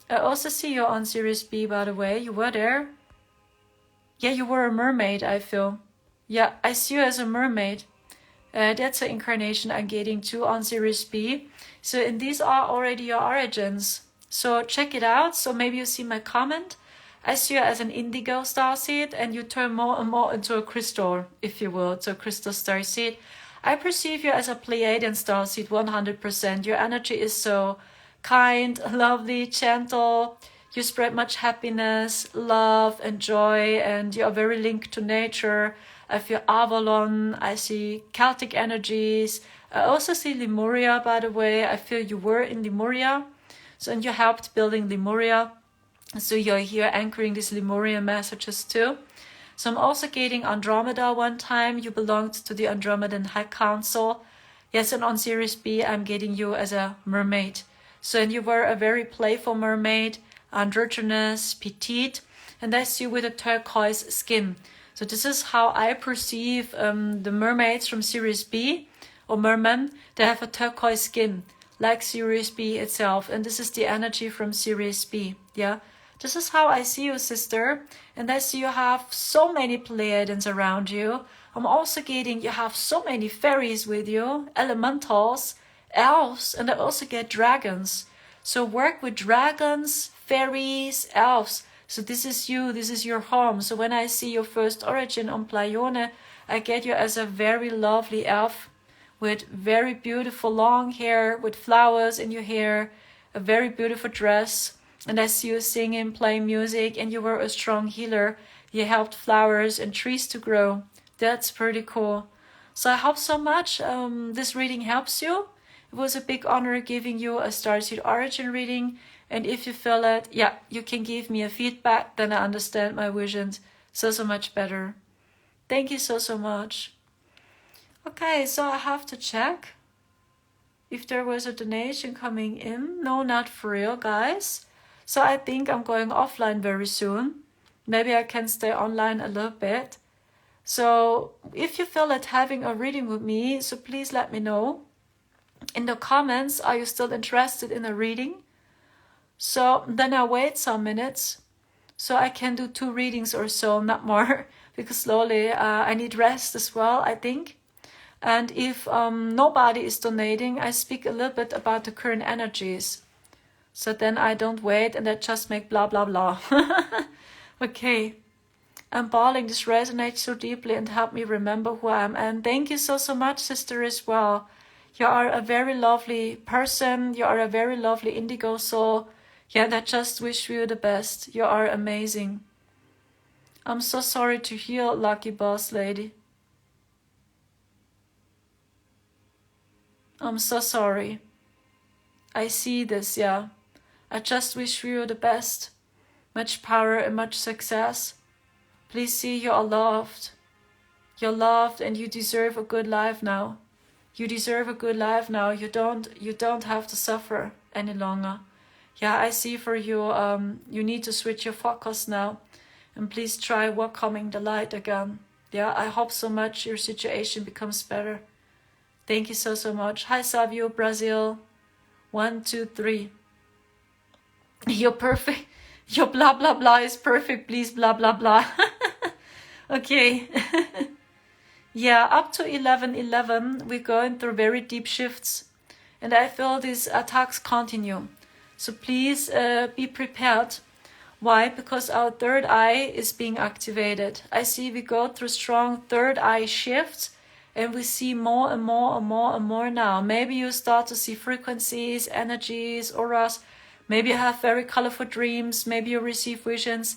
I also see you on Sirius B, by the way. You were there. Yeah, you were a mermaid, I feel. Yeah, I see you as a mermaid. That's an incarnation I'm getting too on Sirius B. So, and these are already your origins. So check it out. So maybe you see my comment. I see you as an indigo starseed, and you turn more and more into a crystal, if you will, to a crystal starseed. I perceive you as a Pleiadian starseed 100%. Your energy is so kind, lovely, gentle. You spread much happiness, love, and joy, and you are very linked to nature. I feel Avalon. I see Celtic energies. I also see Lemuria, by the way. I feel you were in Lemuria. So, and you helped building Lemuria. So you're here anchoring these Lemurian messages too. So I'm also getting Andromeda one time. You belonged to the Andromedan High Council. Yes, and on Series B, I'm getting you as a mermaid. So, and you were a very playful mermaid, androgynous, petite, and that's you with a turquoise skin. So this is how I perceive the mermaids from Series B, or mermen. They have a turquoise skin, like Series B itself, and this is the energy from Series B, yeah? This is how I see you, sister, and I see you have so many Pleiadians around you. I'm also getting you have so many fairies with you, elementals, elves, and I also get dragons. So work with dragons, fairies, elves. So this is you, this is your home. So when I see your first origin on Pleione, I get you as a very lovely elf with very beautiful long hair, with flowers in your hair, a very beautiful dress. And I see you singing, playing music, and you were a strong healer. You helped flowers and trees to grow. That's pretty cool. So I hope so much this reading helps you. It was a big honor giving you a Starseed origin reading. And if you feel it, yeah, you can give me a feedback, then I understand my visions so much better. Thank you so much. Okay, so I have to check if there was a donation coming in. No, not for real, guys. So I think I'm going offline very soon. Maybe I can stay online a little bit. So if you feel like having a reading with me, so please let me know in the comments. Are you still interested in a reading? So then I wait some minutes so I can do 2 readings or so, not more, because slowly I need rest as well, I think. And if nobody is donating, I speak a little bit about the current energies. So then I don't wait and I just make blah blah blah. Okay. I'm bawling. This resonates so deeply and helped me remember who I am. And thank you so much, sister, as well. You are a very lovely person. You are a very lovely indigo soul. Yeah, and I just wish you the best. You are amazing. I'm so sorry to hear, lucky boss lady. I'm so sorry. I see this, yeah. I just wish you the best. Much power and much success. Please see you are loved. You're loved and you deserve a good life now. You deserve a good life now. You don't have to suffer any longer. Yeah, I see for you, you need to switch your focus now. And please try welcoming the light again. Yeah, I hope so much your situation becomes better. Thank you so much. Hi, Savio, Brazil. 1, 2, 3. You're perfect. Your blah blah blah is perfect. Please blah blah blah. Okay. Yeah, up to 11:11, we're going through very deep shifts. And I feel these attacks continue. So please be prepared. Why? Because our third eye is being activated. I see we go through strong third eye shifts. And we see more and more and more and more now. Maybe you start to see frequencies, energies, auras. Maybe you have very colorful dreams. Maybe you receive visions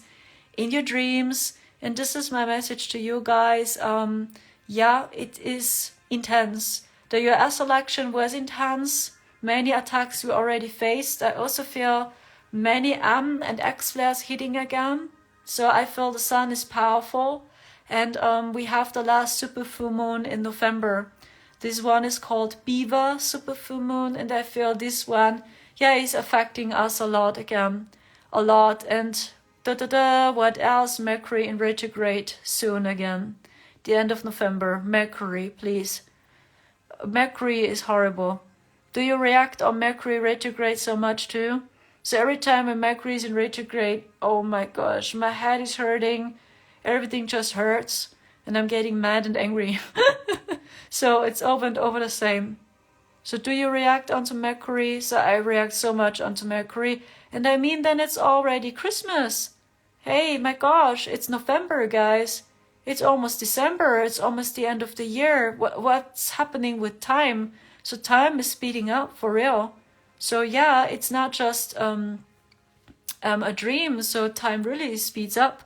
in your dreams. And this is my message to you guys. Yeah, it is intense. The US election was intense. Many attacks we already faced. I also feel many M and X flares hitting again. So I feel the sun is powerful. And we have the last super full moon in November. This one is called Beaver super full moon. And I feel this one, yeah, is affecting us a lot again. A lot. And what else? Mercury in retrograde soon again. The end of November. Mercury, please. Mercury is horrible. Do you react on Mercury retrograde so much too? So every time when Mercury is in retrograde, oh my gosh, my head is hurting. Everything just hurts. And I'm getting mad and angry. So it's over and over the same. So do you react onto Mercury? So I react so much onto Mercury. And I mean, then it's already Christmas. Hey, my gosh, it's November, guys. It's almost December. It's almost the end of the year. What's happening with time? So time is speeding up for real. So yeah, it's not just a dream. So time really speeds up.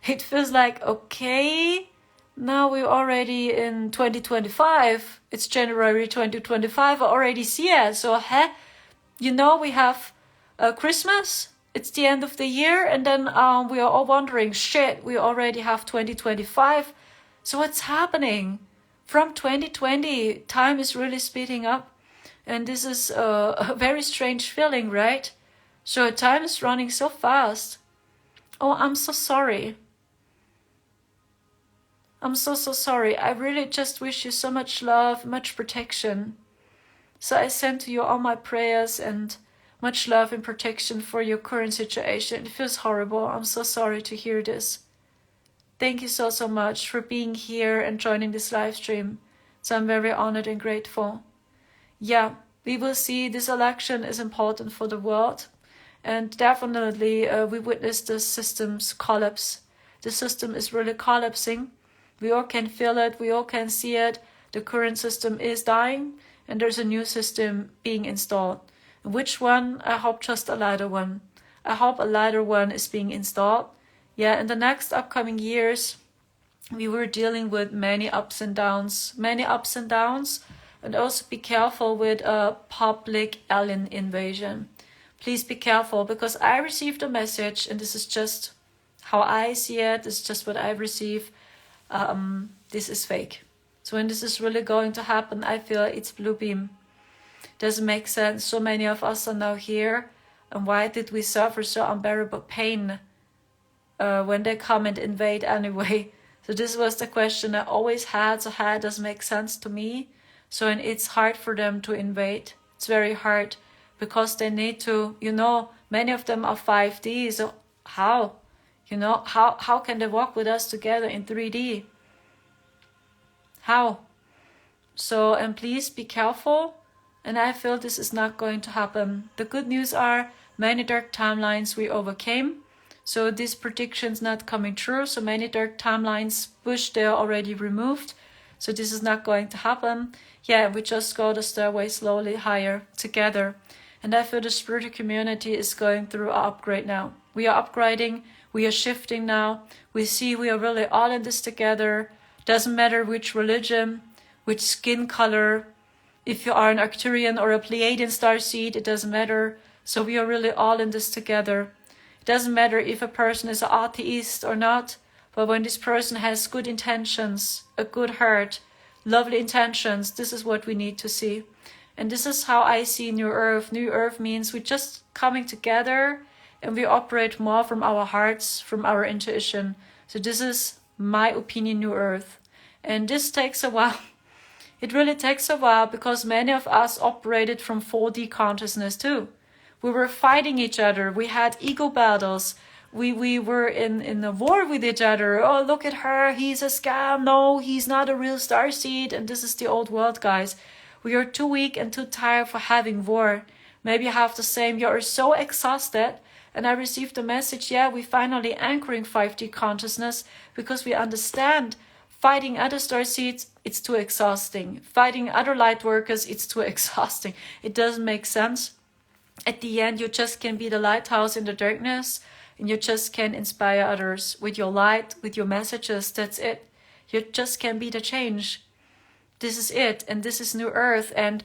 It feels like, okay, now we're already in 2025. It's January 2025. I already see it. So, you know, we have Christmas it's the end of the year, and then we are all wondering, shit, we already have 2025. So what's happening? From 2020, time is really speeding up. And this is a very strange feeling, right? So time is running so fast. Oh, I'm so sorry. I'm so sorry. I really just wish you so much love, much protection. So I send to you all my prayers and much love and protection for your current situation. It feels horrible. I'm so sorry to hear this. Thank you so much for being here and joining this live stream. So I'm very honored and grateful. Yeah, we will see. This election is important for the world. And definitely we witness the system's collapse. The system is really collapsing. We all can feel it. We all can see it. The current system is dying. And there's a new system being installed. Which one? I hope just a lighter one. I hope a lighter one is being installed. Yeah, in the next upcoming years, we were dealing with many ups and downs. And also be careful with a public alien invasion. Please be careful, because I received a message, and this is just how I see it. This is just what I receive. This is fake. So when this is really going to happen, I feel it's blue beam. Doesn't make sense. So many of us are now here. And why did we suffer so unbearable pain when they come and invade anyway? So this was the question I always had. So how does it make sense to me? So and it's hard for them to invade. It's very hard because they need to, many of them are 5D. So how? How can they walk with us together in 3D? How? So, and please be careful. And I feel this is not going to happen. The good news are many dark timelines we overcame. So these predictions not coming true. So many dark timelines, they are already removed. So this is not going to happen. Yeah, we just go the stairway slowly higher together. And I feel the spiritual community is going through an upgrade now. We are upgrading. We are shifting now. We see we are really all in this together. Doesn't matter which religion, which skin color. If you are an Arcturian or a Pleiadian starseed, it doesn't matter. So we are really all in this together. It doesn't matter if a person is an atheist or not, but when this person has good intentions, a good heart, lovely intentions, this is what we need to see. And this is how I see New Earth. New Earth means we're just coming together and we operate more from our hearts, from our intuition. So this is my opinion, New Earth. And this takes a while. It really takes a while because many of us operated from 4D consciousness too. We were fighting each other. We had ego battles. We were in a war with each other. Oh, look at her. He's a scam. No, he's not a real starseed. And this is the old world, guys. We are too weak and too tired for having war. Maybe you have the same. You are so exhausted. And I received a message. Yeah, we finally anchoring 5D consciousness because we understand fighting other starseeds, it's too exhausting. Fighting other light workers, it's too exhausting. It doesn't make sense. At the end, you just can be the lighthouse in the darkness, and you just can inspire others with your light, with your messages. That's it. You just can be the change. This is it, and this is New Earth. And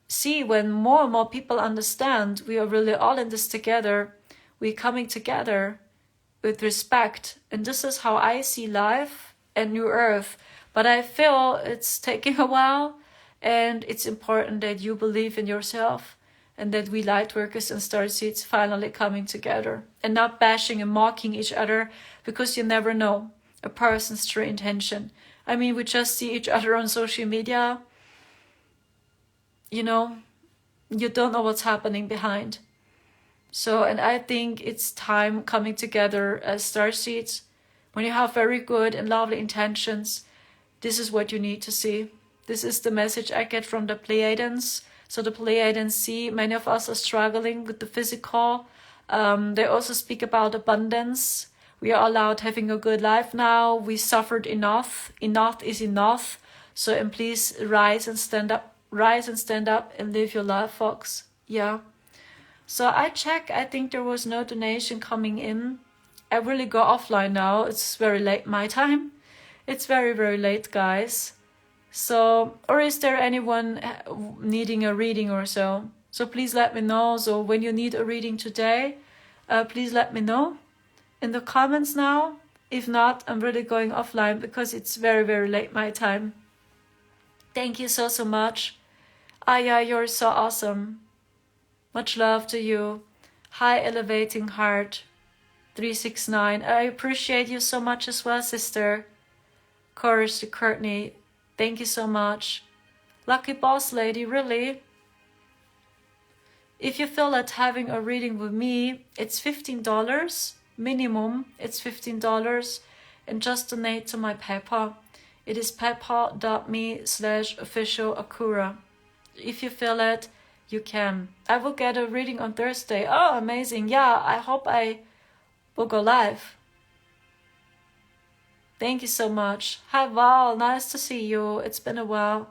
see, when more and more people understand, we are really all in this together. We're coming together with respect, and this is how I see life and New Earth. But I feel it's taking a while, and it's important that you believe in yourself and that we light workers and starseeds finally coming together and not bashing and mocking each other, because you never know a person's true intention. I mean, we just see each other on social media. You don't know what's happening behind. So, and I think it's time coming together as starseeds. When you have very good and lovely intentions, this is what you need to see. This is the message I get from the Pleiadians. So the Pleiadians see many of us are struggling with the physical. They also speak about abundance. We are allowed having a good life now. We suffered enough. Enough is enough. So, and please rise and stand up. Rise and stand up and live your life, folks. Yeah. So I check. I think there was no donation coming in. I really go offline now. It's very late my time. It's very, very late, guys. So, or is there anyone needing a reading or so? So please let me know. So when you need a reading today, please let me know in the comments now. If not, I'm really going offline because it's very, very late my time. Thank you so much. Aya, you're so awesome. Much love to you. High elevating heart 369. I appreciate you so much as well, sister. Courage to Courtney. Thank you so much. Lucky boss lady, really? If you feel like having a reading with me, it's $15 minimum. It's $15, and just donate to my PayPal. It is paypal.me/officialakura. If you feel it, you can. I will get a reading on Thursday. Oh, amazing. Yeah, I hope I will go live. Thank you so much. Hi Val, nice to see you. It's been a while.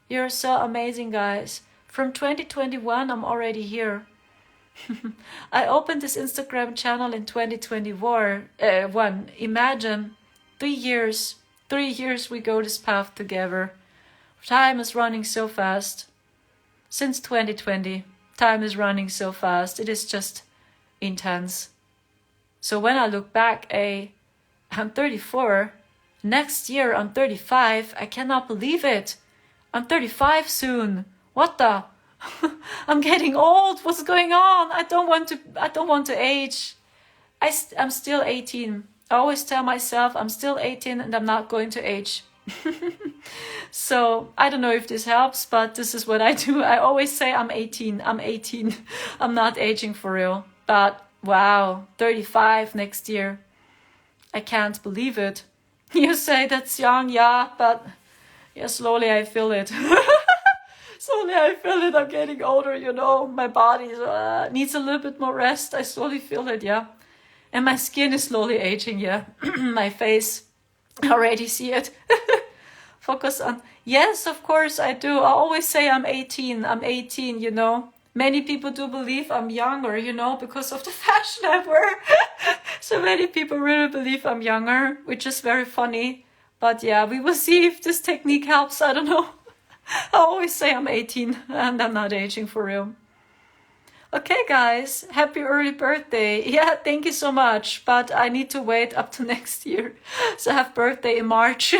You're so amazing, guys. From 2021, I'm already here. I opened this Instagram channel in 2021. Imagine 3 years. 3 years we go this path together. Time is running so fast. Since 2020, time is running so fast. It is just intense. So when I look back, I'm 34. Next year I'm 35. I cannot believe it. I'm 35 soon. What the? I'm getting old. What's going on? I don't want to age. I'm still 18. I always tell myself I'm still 18 and I'm not going to age. So I don't know if this helps, but this is what I do. I always say I'm 18. I'm 18. I'm not aging for real. But wow, 35 next year. I can't believe it. You say that's young, yeah, but yeah, slowly I feel it. Slowly I feel it. I'm getting older, you know. My body needs a little bit more rest. I slowly feel it, yeah. And my skin is slowly aging, yeah. My face, I already see it. Focus on. Yes, of course I do. I always say I'm 18. I'm 18, you know. Many people do believe I'm younger, you know, because of the fashion I wear. So many people really believe I'm younger, which is very funny. But yeah, we will see if this technique helps. I don't know. I always say I'm 18 and I'm not aging for real. Okay, guys, happy early birthday. Yeah, thank you so much. But I need to wait up to next year. So I have birthday in March.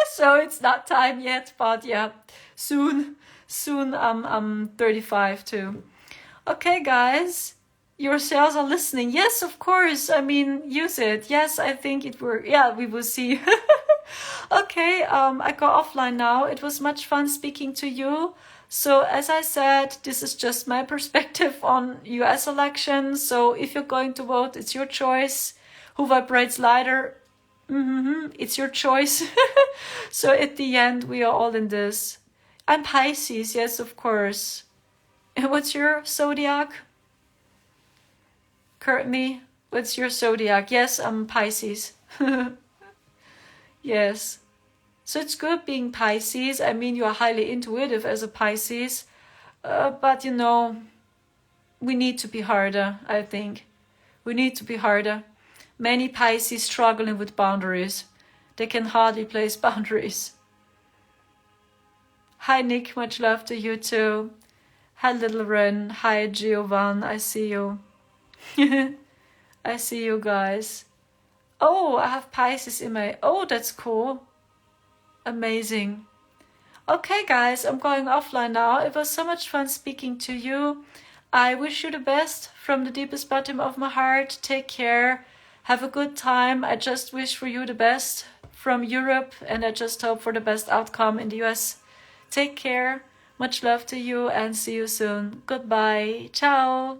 So it's not time yet. But yeah, soon I'm 35 too. Okay, guys, your cells are listening. Yes, of course. I mean, use it. Yes, I think it worked. Yeah, we will see. Okay, I go offline now. It was much fun speaking to you. So as I said, this is just my perspective on US elections. So if you're going to vote, it's your choice. Who vibrates lighter? It's your choice. So at the end, we are all in this. I'm Pisces, yes, of course. And what's your zodiac? Courtney, what's your zodiac? Yes, I'm Pisces. Yes. So it's good being Pisces. I mean, you are highly intuitive as a Pisces. But, you know, we need to be harder, I think. We need to be harder. Many Pisces struggling with boundaries. They can hardly place boundaries. Hi, Nick. Much love to you, too. Hi, Little Ren. Hi, Giovanni. I see you. I see you guys. Oh, I have Pisces in my... Oh, that's cool. Amazing. Okay, guys, I'm going offline now. It was so much fun speaking to you. I wish you the best from the deepest bottom of my heart. Take care. Have a good time. I just wish for you the best from Europe, and I just hope for the best outcome in the US. Take care. Much love to you and see you soon. Goodbye. Ciao.